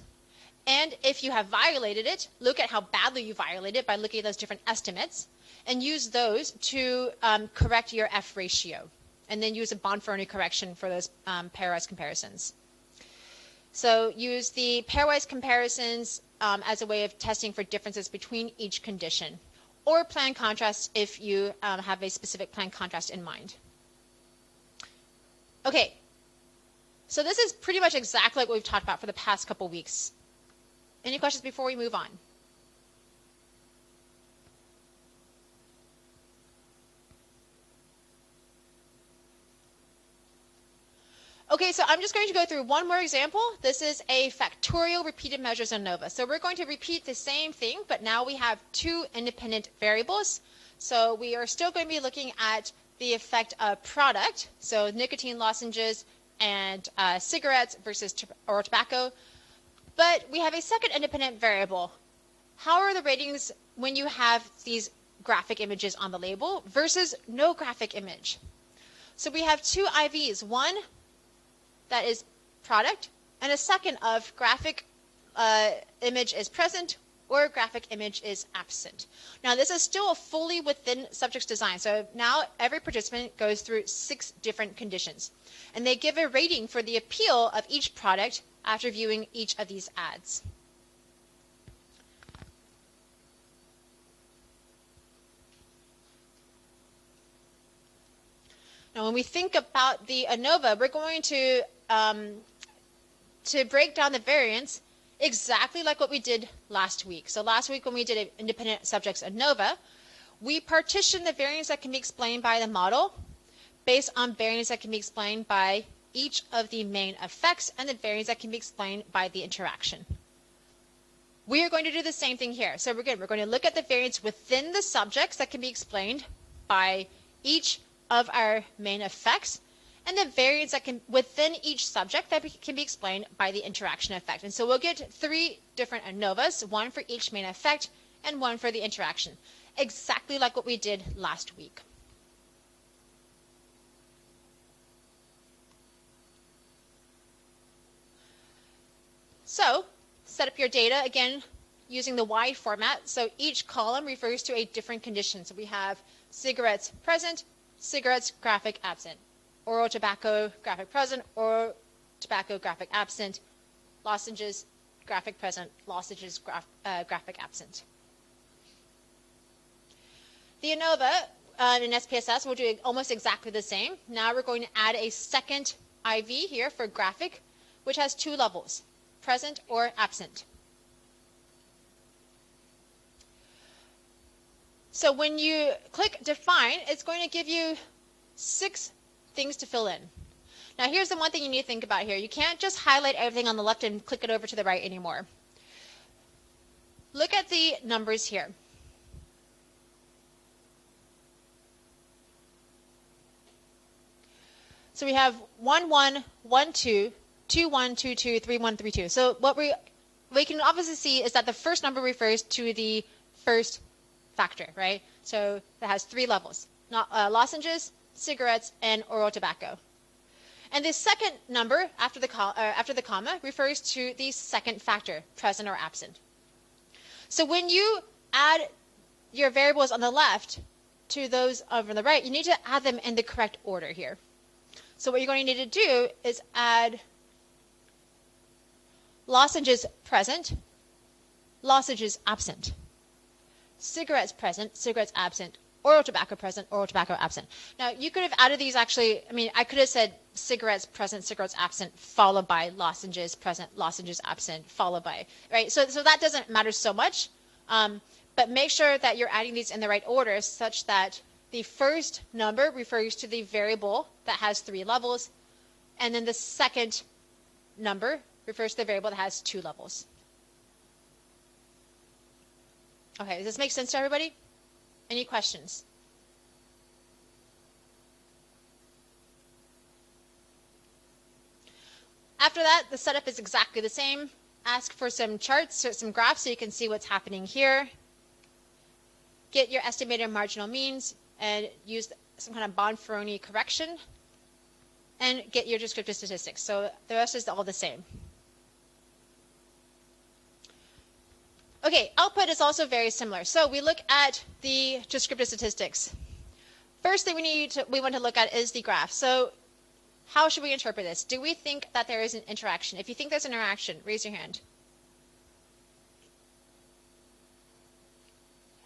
And if you have violated it, look at how badly you violated it by looking at those different estimates and use those to correct your F ratio. And then use a Bonferroni correction for those pairwise comparisons. So use the pairwise comparisons as a way of testing for differences between each condition, or planned contrast if you have a specific planned contrast in mind. Okay, so this is pretty much exactly what we've talked about for the past couple weeks. Any questions before we move on? Okay, so I'm just going to go through one more example. This is a factorial repeated measures ANOVA. So we're going to repeat the same thing, but now we have two independent variables. So we are still going to be looking at the effect of product, so nicotine lozenges and cigarettes versus oral tobacco. But we have a second independent variable. How are the ratings when you have these graphic images on the label versus no graphic image? So we have two IVs, one that is product, and a second of graphic image is present or graphic image is absent. Now this is still fully within subject's design. So now every participant goes through 6 different conditions. And they give a rating for the appeal of each product after viewing each of these ads. Now when we think about the ANOVA, we're going to break down the variance exactly like what we did last week. So last week when we did an independent subjects ANOVA, we partitioned the variance that can be explained by the model based on variance that can be explained by each of the main effects and the variance that can be explained by the interaction. We are going to do the same thing here. So we're going to look at the variance within the subjects that can be explained by each of our main effects, and the variance that can within each subject that can be explained by the interaction effect. And so we'll get 3 different ANOVAs, one for each main effect and one for the interaction, exactly like what we did last week. So set up your data. Again, using the Y format. So each column refers to a different condition. So we have cigarettes present, cigarettes graphic absent, oral tobacco graphic present, oral tobacco graphic absent, lozenges graphic present, lozenges graphic absent. The ANOVA in SPSS will do almost exactly the same. Now we're going to add a second IV here for graphic, which has 2 levels, present or absent. So when you click define, it's going to give you 6 things to fill in. Now here's the one thing you need to think about here. You can't just highlight everything on the left and click it over to the right anymore. Look at the numbers here. So we have 1, 1, 1, 2, 2, 1, 2, 2, 3, 1, 3, 2. So what we can obviously see is that the first number refers to the first factor, right? So that has 3 levels, lozenges, cigarettes, and oral tobacco. And the second number after the comma refers to the second factor, present or absent. So when you add your variables on the left to those over on the right, you need to add them in the correct order here. So what you're going to need to do is add lozenges present, lozenges absent, cigarettes present, cigarettes absent, oral tobacco present, oral tobacco absent. Now you could have added these actually, I could have said cigarettes present, cigarettes absent, followed by lozenges present, lozenges absent, followed by, right? So that doesn't matter so much, but make sure that you're adding these in the right order such that the first number refers to the variable that has 3 levels, and then the second number refers to the variable that has 2 levels. Okay, does this make sense to everybody? Any questions? After that, the setup is exactly the same. Ask for some charts or some graphs so you can see what's happening here. Get your estimated marginal means and use some kind of Bonferroni correction, and get your descriptive statistics. So the rest is all the same. Okay, output is also very similar. So we look at the descriptive statistics. First thing we want to look at is the graph. So how should we interpret this? Do we think that there is an interaction? If you think there's an interaction, raise your hand.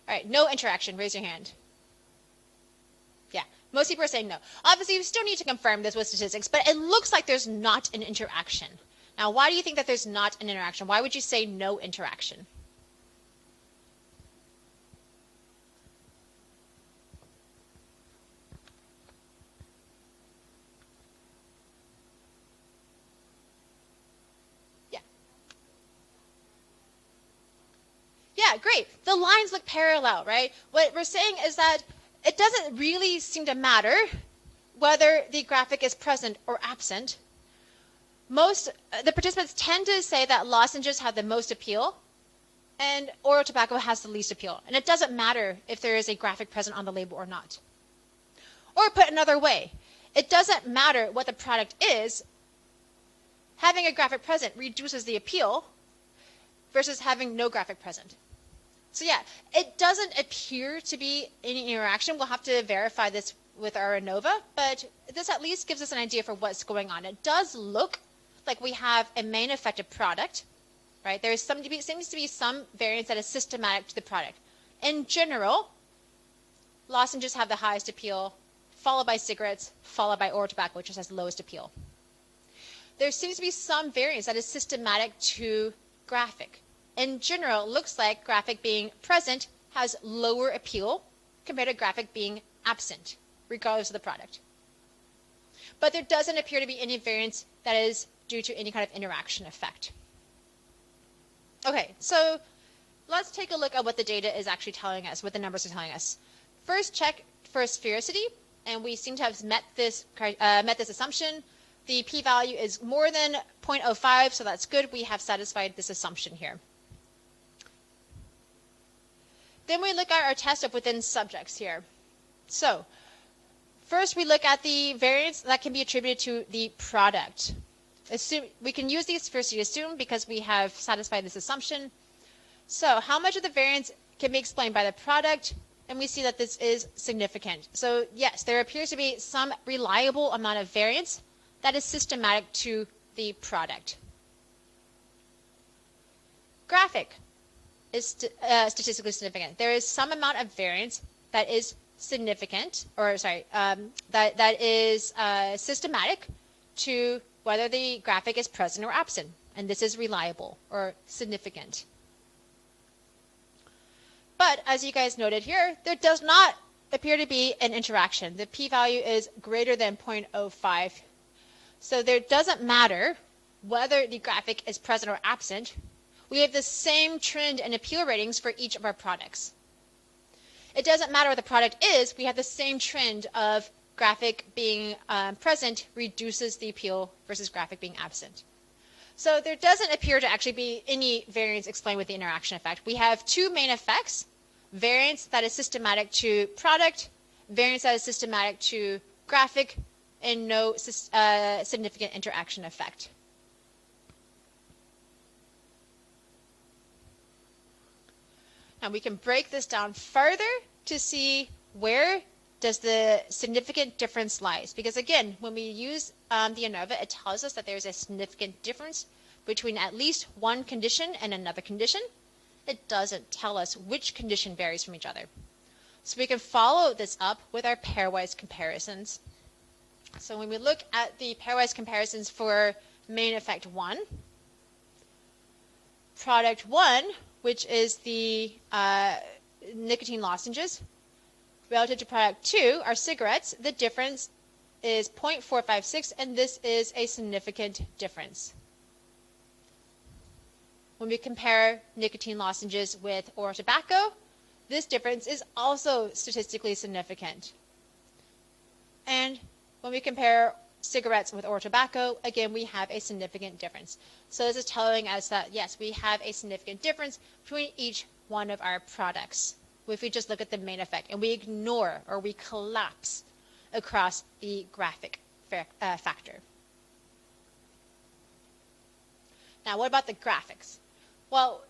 All right, no interaction, raise your hand. Yeah, most people are saying no. Obviously, you still need to confirm this with statistics, but it looks like there's not an interaction. Now, why do you think that there's not an interaction? Why would you say no interaction? Yeah, great. The lines look parallel, right? What we're saying is that it doesn't really seem to matter whether the graphic is present or absent. The participants tend to say that lozenges have the most appeal and oral tobacco has the least appeal. And it doesn't matter if there is a graphic present on the label or not. Or put another way, it doesn't matter what the product is. Having a graphic present reduces the appeal versus having no graphic present. So yeah, it doesn't appear to be any interaction. We'll have to verify this with our ANOVA, but this at least gives us an idea for what's going on. It does look like we have a main effective product, right? There seems to be some variance that is systematic to the product. In general, lozenges have the highest appeal, followed by cigarettes, followed by oral tobacco, which has the lowest appeal. There seems to be some variance that is systematic to graphic. In general, it looks like graphic being present has lower appeal compared to graphic being absent, regardless of the product. But there doesn't appear to be any variance that is due to any kind of interaction effect. Okay, so let's take a look at what the data is actually telling us, what the numbers are telling us. First, check for sphericity, and we seem to have met this assumption. The p-value is more than 0.05, so that's good. We have satisfied this assumption here. Then we look at our test of within subjects here. So first we look at the variance that can be attributed to the product. We can use these first to assume because we have satisfied this assumption. So how much of the variance can be explained by the product? And we see that this is significant. So yes, there appears to be some reliable amount of variance that is systematic to the product. Graphic is statistically significant. There is some amount of variance that is significant, or sorry, that is systematic to whether the graphic is present or absent. And this is reliable or significant. But as you guys noted here, there does not appear to be an interaction. The p-value is greater than 0.05. So there doesn't matter whether the graphic is present or absent. We have the same trend in appeal ratings for each of our products. It doesn't matter what the product is, we have the same trend of graphic being present reduces the appeal versus graphic being absent. So there doesn't appear to actually be any variance explained with the interaction effect. We have two main effects: variance that is systematic to product, variance that is systematic to graphic, and no significant interaction effect. Now we can break this down further to see where does the significant difference lies. Because again, when we use the ANOVA, it tells us that there's a significant difference between at least one condition and another condition. It doesn't tell us which condition varies from each other. So we can follow this up with our pairwise comparisons. So when we look at the pairwise comparisons for main effect 1, product 1, which is the nicotine lozenges, relative to product 2, our cigarettes, the difference is 0.456, and this is a significant difference. When we compare nicotine lozenges with oral tobacco, this difference is also statistically significant. And when we compare cigarettes with oral tobacco, again, we have a significant difference. So this is telling us that, yes, we have a significant difference between each one of our products if we just look at the main effect, and we ignore or we collapse across the graphic factor. Now, what about the graphics? Well,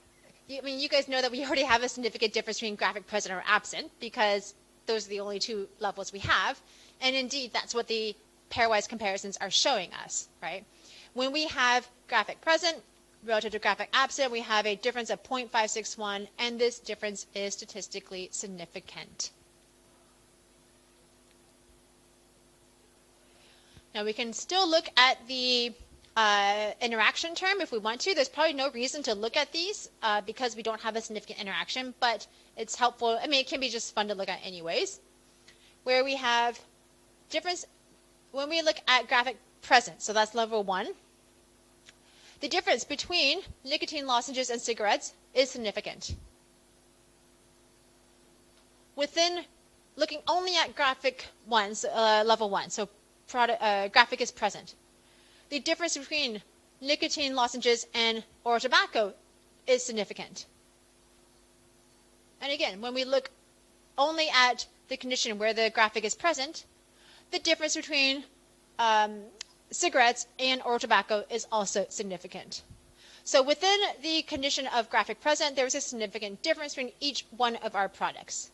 you guys know that we already have a significant difference between graphic present or absent because those are the only two levels we have. And indeed, that's what the pairwise comparisons are showing us, right? When we have graphic present relative to graphic absent, we have a difference of 0.561, and this difference is statistically significant. Now we can still look at the interaction term if we want to. There's probably no reason to look at these because we don't have a significant interaction, but it's helpful. I mean, it can be just fun to look at anyways. Where we have difference when we look at graphic present, so that's level 1. The difference between nicotine lozenges and cigarettes is significant. Within looking only at graphic level 1, so graphic is present, the difference between nicotine lozenges and oral tobacco is significant. And again, when we look only at the condition where the graphic is present, the difference between cigarettes and oral tobacco is also significant. So within the condition of graphic present, there is a significant difference between each one of our products.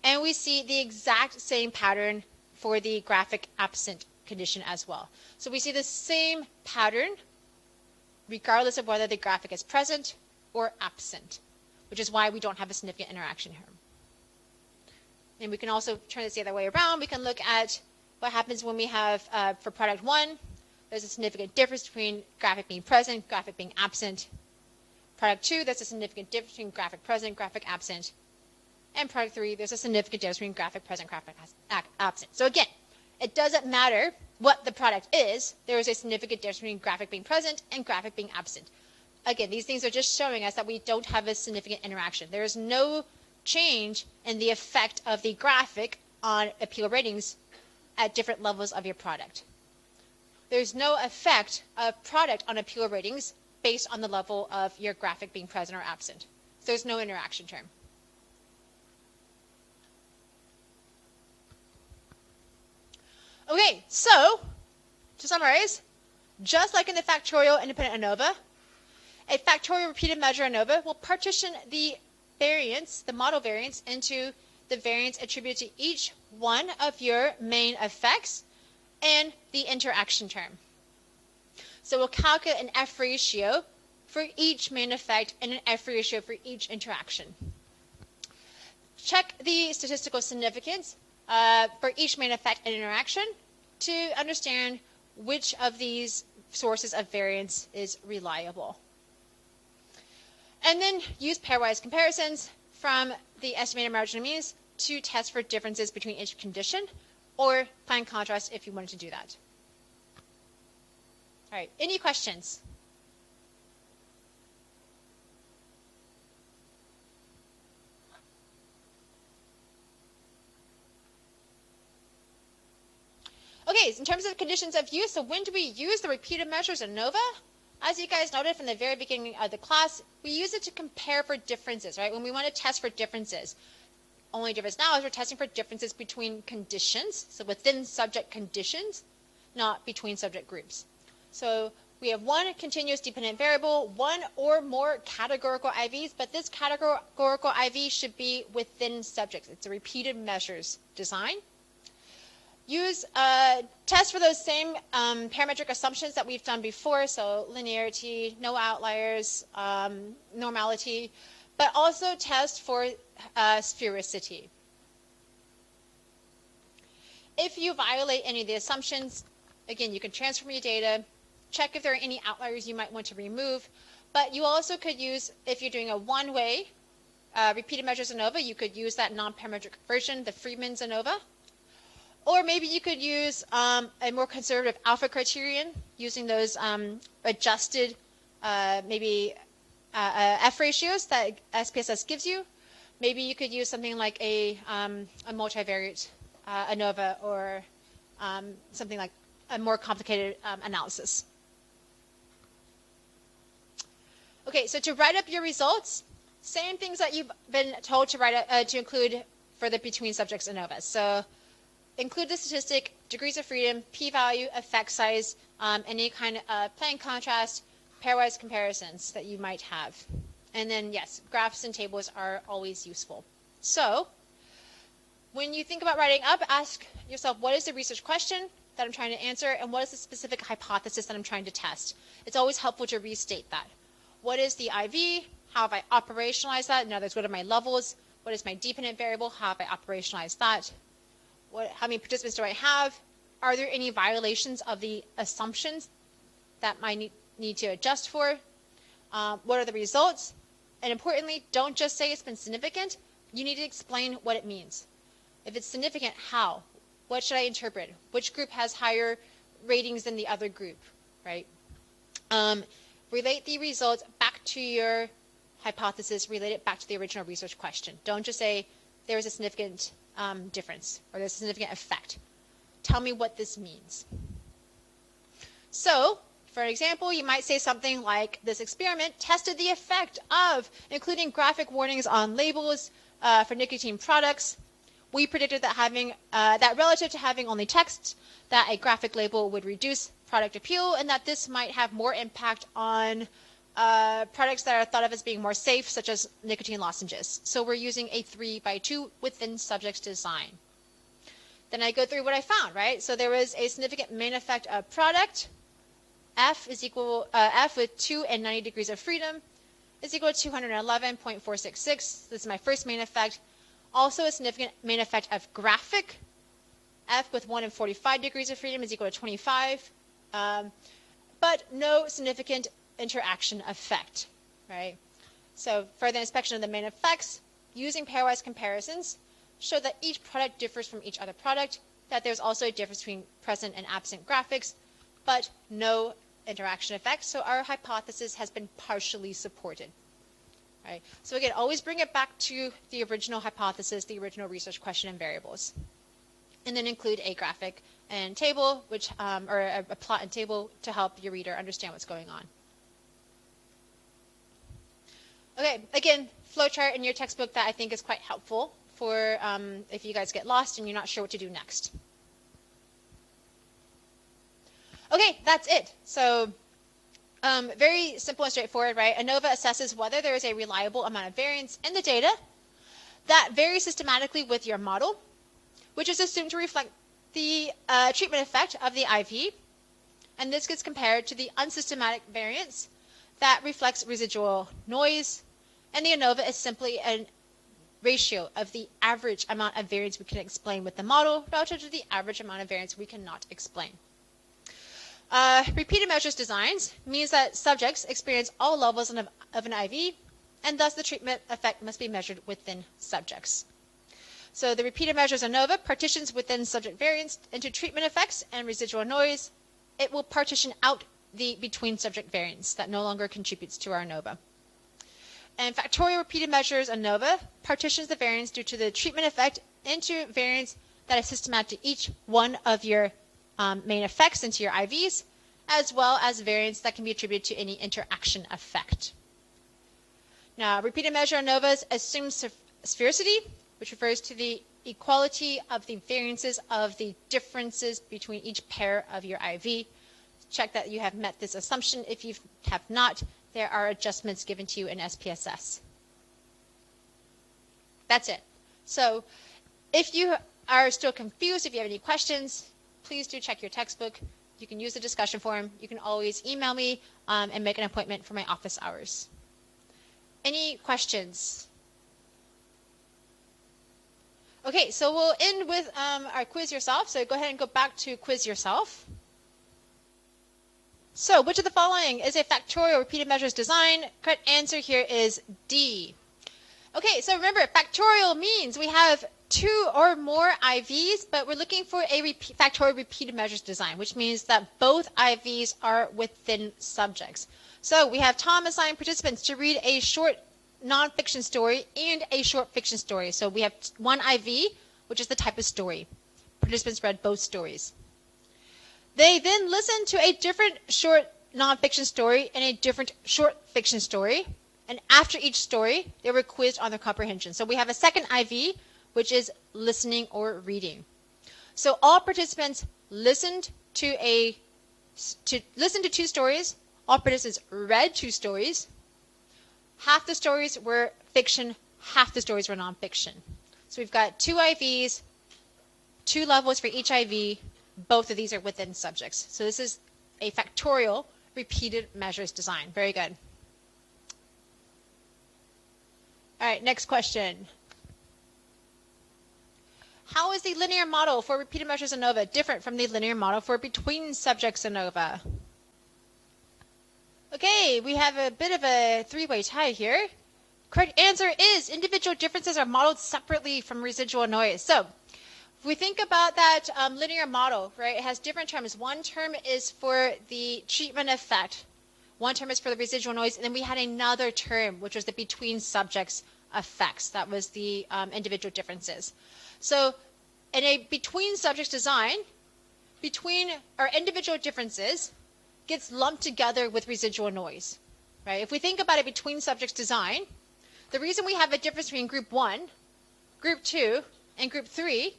And we see the exact same pattern for the graphic absent condition as well. So we see the same pattern regardless of whether the graphic is present or absent, which is why we don't have a significant interaction here. And we can also turn this the other way around. We can look at what happens when we have, for product 1, there's a significant difference between graphic being present, graphic being absent. Product 2, there's a significant difference between graphic present, graphic absent. And product 3, there's a significant difference between graphic present, graphic absent. So again, it doesn't matter what the product is, there is a significant difference between graphic being present and graphic being absent. Again, these things are just showing us that we don't have a significant interaction. There is no change in the effect of the graphic on appeal ratings at different levels of your product. There's no effect of product on appeal ratings based on the level of your graphic being present or absent. So there's no interaction term. Okay, so to summarize, just like in the factorial independent ANOVA, A factorial repeated measure ANOVA will partition the variance, the model variance, into the variance attributed to each one of your main effects and the interaction term. So we'll calculate an F ratio for each main effect and an F ratio for each interaction. Check the statistical significance for each main effect and interaction to understand which of these sources of variance is reliable. And then use pairwise comparisons from the estimated marginal means to test for differences between each condition, or find contrast if you wanted to do that. All right, any questions? Okay, in terms of conditions of use, so when do we use the repeated measures ANOVA? As you guys noted from the very beginning of the class, we use it to compare for differences, right? When we want to test for differences. Only difference now is we're testing for differences between conditions, so within subject conditions, not between subject groups. So we have one continuous dependent variable, one or more categorical IVs, but this categorical IV should be within subjects. It's a repeated measures design. Use test for those same parametric assumptions that we've done before, so linearity, no outliers, normality, but also test for sphericity. If you violate any of the assumptions, again, you can transform your data, check if there are any outliers you might want to remove, but you also could use, if you're doing a one-way repeated measures ANOVA, you could use that non-parametric version, the Friedman's ANOVA. Or maybe you could use a more conservative alpha criterion using those adjusted maybe F ratios that SPSS gives you. Maybe you could use something like a multivariate ANOVA or something like a more complicated analysis. Okay, so to write up your results, same things that you've been told to write to include for the between subjects ANOVAs. So include the statistic, degrees of freedom, p-value, effect size, any kind of plane contrast, pairwise comparisons that you might have. And then, yes, graphs and tables are always useful. So when you think about writing up, ask yourself, what is the research question that I'm trying to answer, and what is the specific hypothesis that I'm trying to test? It's always helpful to restate that. What is the IV? How have I operationalized that? In other words, what are my levels? What is my dependent variable? How have I operationalized that? How many participants do I have? Are there any violations of the assumptions that I need to adjust for? What are the results? And importantly, don't just say it's been significant. You need to explain what it means. If it's significant, how? What should I interpret? Which group has higher ratings than the other group, right? Relate the results back to your hypothesis, relate it back to the original research question. Don't just say there is a significant difference or there's a significant effect. Tell me what this means. So, for example, you might say something like, this experiment tested the effect of including graphic warnings on labels for nicotine products. We predicted that that relative to having only text, that a graphic label would reduce product appeal, and that this might have more impact on products that are thought of as being more safe, such as nicotine lozenges. So we're using a 3x2 within subjects design. Then I go through what I found, right? So there was a significant main effect of product. F is equal, F with 2 and 90 degrees of freedom is equal to 211.466. This is my first main effect. Also a significant main effect of graphic. F with 1 and 45 degrees of freedom is equal to 25. But no significant interaction effect, right? So further inspection of the main effects using pairwise comparisons show that each product differs from each other product, that there's also a difference between present and absent graphics, but no interaction effect. So our hypothesis has been partially supported, right? So again, always bring it back to the original hypothesis, the original research question and variables, and then include a graphic and table, which or a plot and table to help your reader understand what's going on. Okay, again, flowchart in your textbook that I think is quite helpful for if you guys get lost and you're not sure what to do next. Okay, that's it. So Very simple and straightforward, right? ANOVA assesses whether there is a reliable amount of variance in the data that varies systematically with your model, which is assumed to reflect the treatment effect of the IV, and this gets compared to the unsystematic variance that reflects residual noise, and the ANOVA is simply a ratio of the average amount of variance we can explain with the model relative to the average amount of variance we cannot explain. Repeated measures designs means that subjects experience all levels of an IV, and thus the treatment effect must be measured within subjects. So the repeated measures ANOVA partitions within subject variance into treatment effects and residual noise. It will partition out the between subject variance that no longer contributes to our ANOVA. And factorial repeated measures ANOVA partitions the variance due to the treatment effect into variance that is systematic to each one of your main effects into your IVs, as well as variance that can be attributed to any interaction effect. Now, repeated measure ANOVAs assume sphericity, which refers to the equality of the variances of the differences between each pair of your IV. Check that you have met this assumption. If you have not, there are adjustments given to you in SPSS. That's it. So if you are still confused, if you have any questions, please do check your textbook. You can use the discussion forum. You can always email me and make an appointment for my office hours. Any questions? Okay, so we'll end with our quiz yourself. So go ahead and go back to quiz yourself. So which of the following is a factorial repeated measures design? Correct answer here is D. Okay, so remember, factorial means we have two or more IVs, but we're looking for a factorial repeated measures design, which means that both IVs are within subjects. So we have Tom assigned participants to read a short nonfiction story and a short fiction story. So we have one IV, which is the type of story. Participants read both stories. They then listened to a different short nonfiction story and a different short fiction story. And after each story, they were quizzed on their comprehension. So we have a second IV, which is listening or reading. So all participants listened to two stories. All participants read two stories. Half the stories were fiction, half the stories were nonfiction. So we've got two IVs, two levels for each IV. Both of these are within subjects. So this is a factorial repeated measures design. Very good. All right, next question. How is the linear model for repeated measures ANOVA different from the linear model for between subjects ANOVA? Okay, we have a bit of a three-way tie here. Correct answer is individual differences are modeled separately from residual noise. So if we think about that linear model, right, it has different terms. One term is for the treatment effect. One term is for the residual noise. And then we had another term, which was the between subjects effects. That was the individual differences. So in a between subjects design, between our individual differences gets lumped together with residual noise, right? If we think about it between subjects design, the reason we have a difference between group 1, group 2, and group 3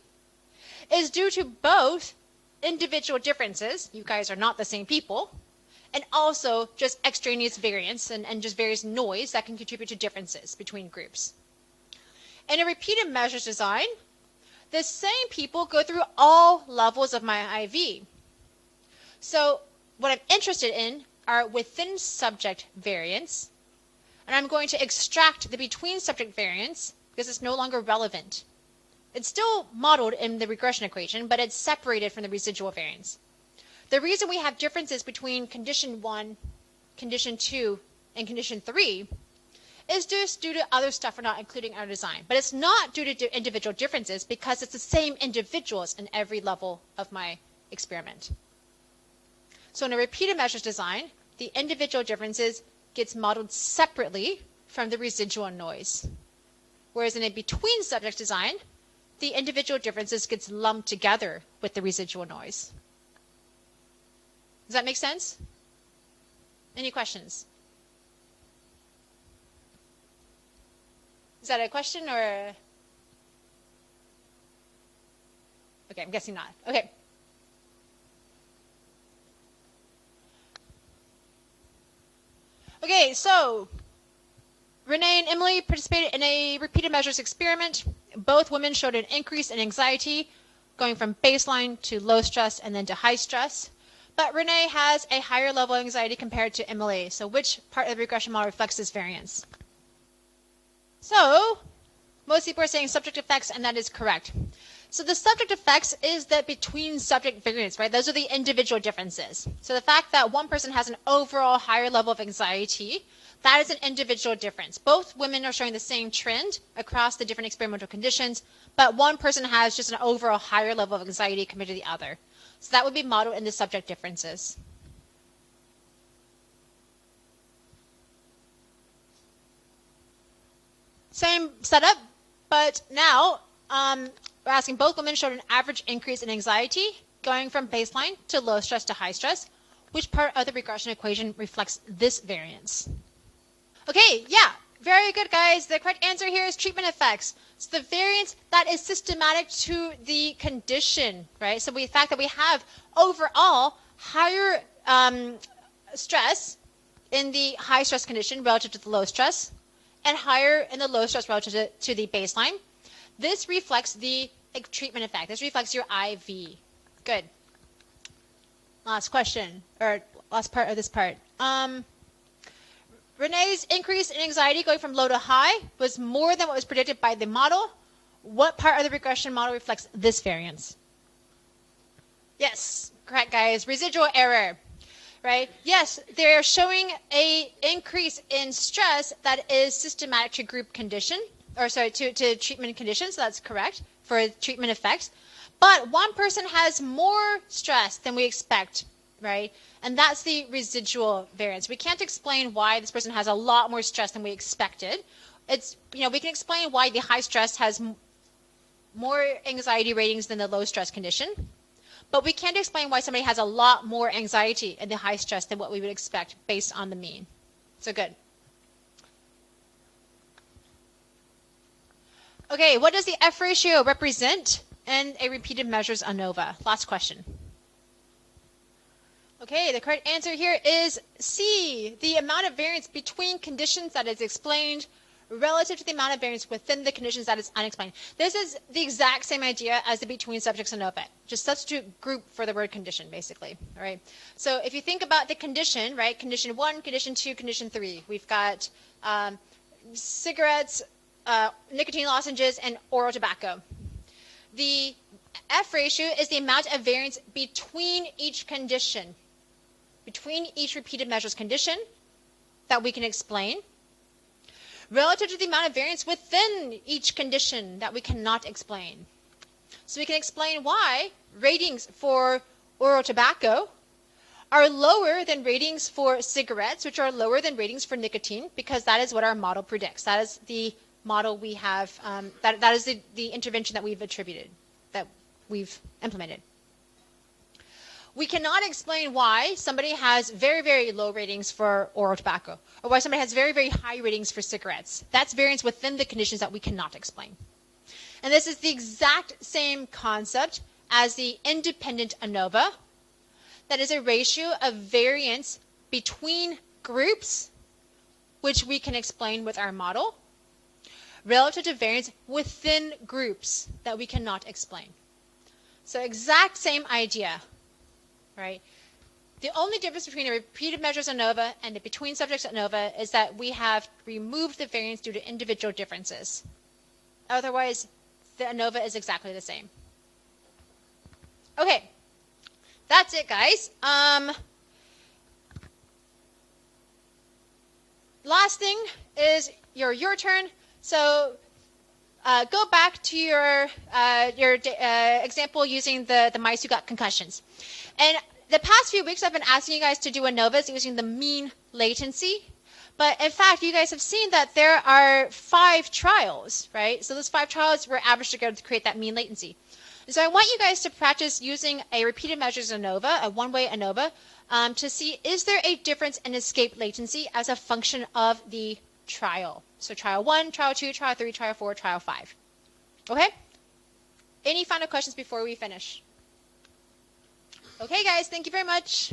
is due to both individual differences, you guys are not the same people, and also just extraneous variance and just various noise that can contribute to differences between groups. In a repeated measures design, the same people go through all levels of my IV. So what I'm interested in are within subject variance, and I'm going to extract the between subject variance because it's no longer relevant. It's still modeled in the regression equation, but it's separated from the residual variance. The reason we have differences between condition 1, condition 2, and condition 3 is just due to other stuff we're not including in our design. But it's not due to individual differences because it's the same individuals in every level of my experiment. So in a repeated measures design, the individual differences gets modeled separately from the residual noise. Whereas in a between subject design, the individual differences gets lumped together with the residual noise. Does that make sense? Any questions? Is that a question or? Okay, I'm guessing not. Okay. Okay, so Renee and Emily participated in a repeated measures experiment. Both women showed an increase in anxiety going from baseline to low stress and then to high stress. But Renee has a higher level of anxiety compared to Emily. So which part of the regression model reflects this variance? So most people are saying subject effects, and that is correct. So the subject effects is the between subject variance, right? Those are the individual differences. So the fact that one person has an overall higher level of anxiety, that is an individual difference. Both women are showing the same trend across the different experimental conditions, but one person has just an overall higher level of anxiety compared to the other. So that would be modeled in the subject differences. Same setup, but now we're asking both women showed an average increase in anxiety going from baseline to low stress to high stress. Which part of the regression equation reflects this variance? Okay, yeah, very good, guys. The correct answer here is treatment effects. It's the variance that is systematic to the condition, right? So the fact that we have overall higher stress in the high stress condition relative to the low stress, and higher in the low stress relative to the baseline. This reflects the treatment effect. This reflects your IV. Good. Last question, or last part of this part. Renee's increase in anxiety going from low to high was more than what was predicted by the model. What part of the regression model reflects this variance? Yes, correct, guys. Residual error. Right? Yes, they're showing a increase in stress that is systematic to group condition, or sorry, to treatment conditions. So that's correct for treatment effects. But one person has more stress than we expect, right? And that's the residual variance. We can't explain why this person has a lot more stress than we expected. It's, we can explain why the high stress has more anxiety ratings than the low stress condition. But we can't explain why somebody has a lot more anxiety in the high stress than what we would expect based on the mean. So good. Okay, what does the F ratio represent in a repeated measures ANOVA? Last question. Okay, the correct answer here is C, the amount of variance between conditions that is explained relative to the amount of variance within the conditions that is unexplained. This is the exact same idea as the between subjects ANOVA. Just substitute group for the word condition, basically. All right. So if you think about the condition, right? Condition 1, condition 2, condition 3. We've got cigarettes, nicotine lozenges, and oral tobacco. The F ratio is the amount of variance between each condition, between each repeated measures condition that we can explain, relative to the amount of variance within each condition that we cannot explain. So we can explain why ratings for oral tobacco are lower than ratings for cigarettes, which are lower than ratings for nicotine, because that is what our model predicts. That is the model we have, that is the intervention that we've attributed, that we've implemented. We cannot explain why somebody has very, very low ratings for oral tobacco, or why somebody has very, very high ratings for cigarettes. That's variance within the conditions that we cannot explain. And this is the exact same concept as the independent ANOVA. That is a ratio of variance between groups, which we can explain with our model, relative to variance within groups that we cannot explain. So exact same idea. Right? The only difference between a repeated measures ANOVA and the between subjects ANOVA is that we have removed the variance due to individual differences. Otherwise, the ANOVA is exactly the same. Okay, that's it, guys. Last thing is your turn. So go back to your example using the mice who got concussions. And the past few weeks, I've been asking you guys to do ANOVAs using the mean latency. But in fact, you guys have seen that there are 5 trials, right? So those 5 trials were averaged together to create that mean latency. So I want you guys to practice using a repeated measures ANOVA, a one-way ANOVA, to see is there a difference in escape latency as a function of the trial. So trial 1, trial 2, trial 3, trial 4, trial 5. Okay? Any final questions before we finish? Okay, guys, thank you very much.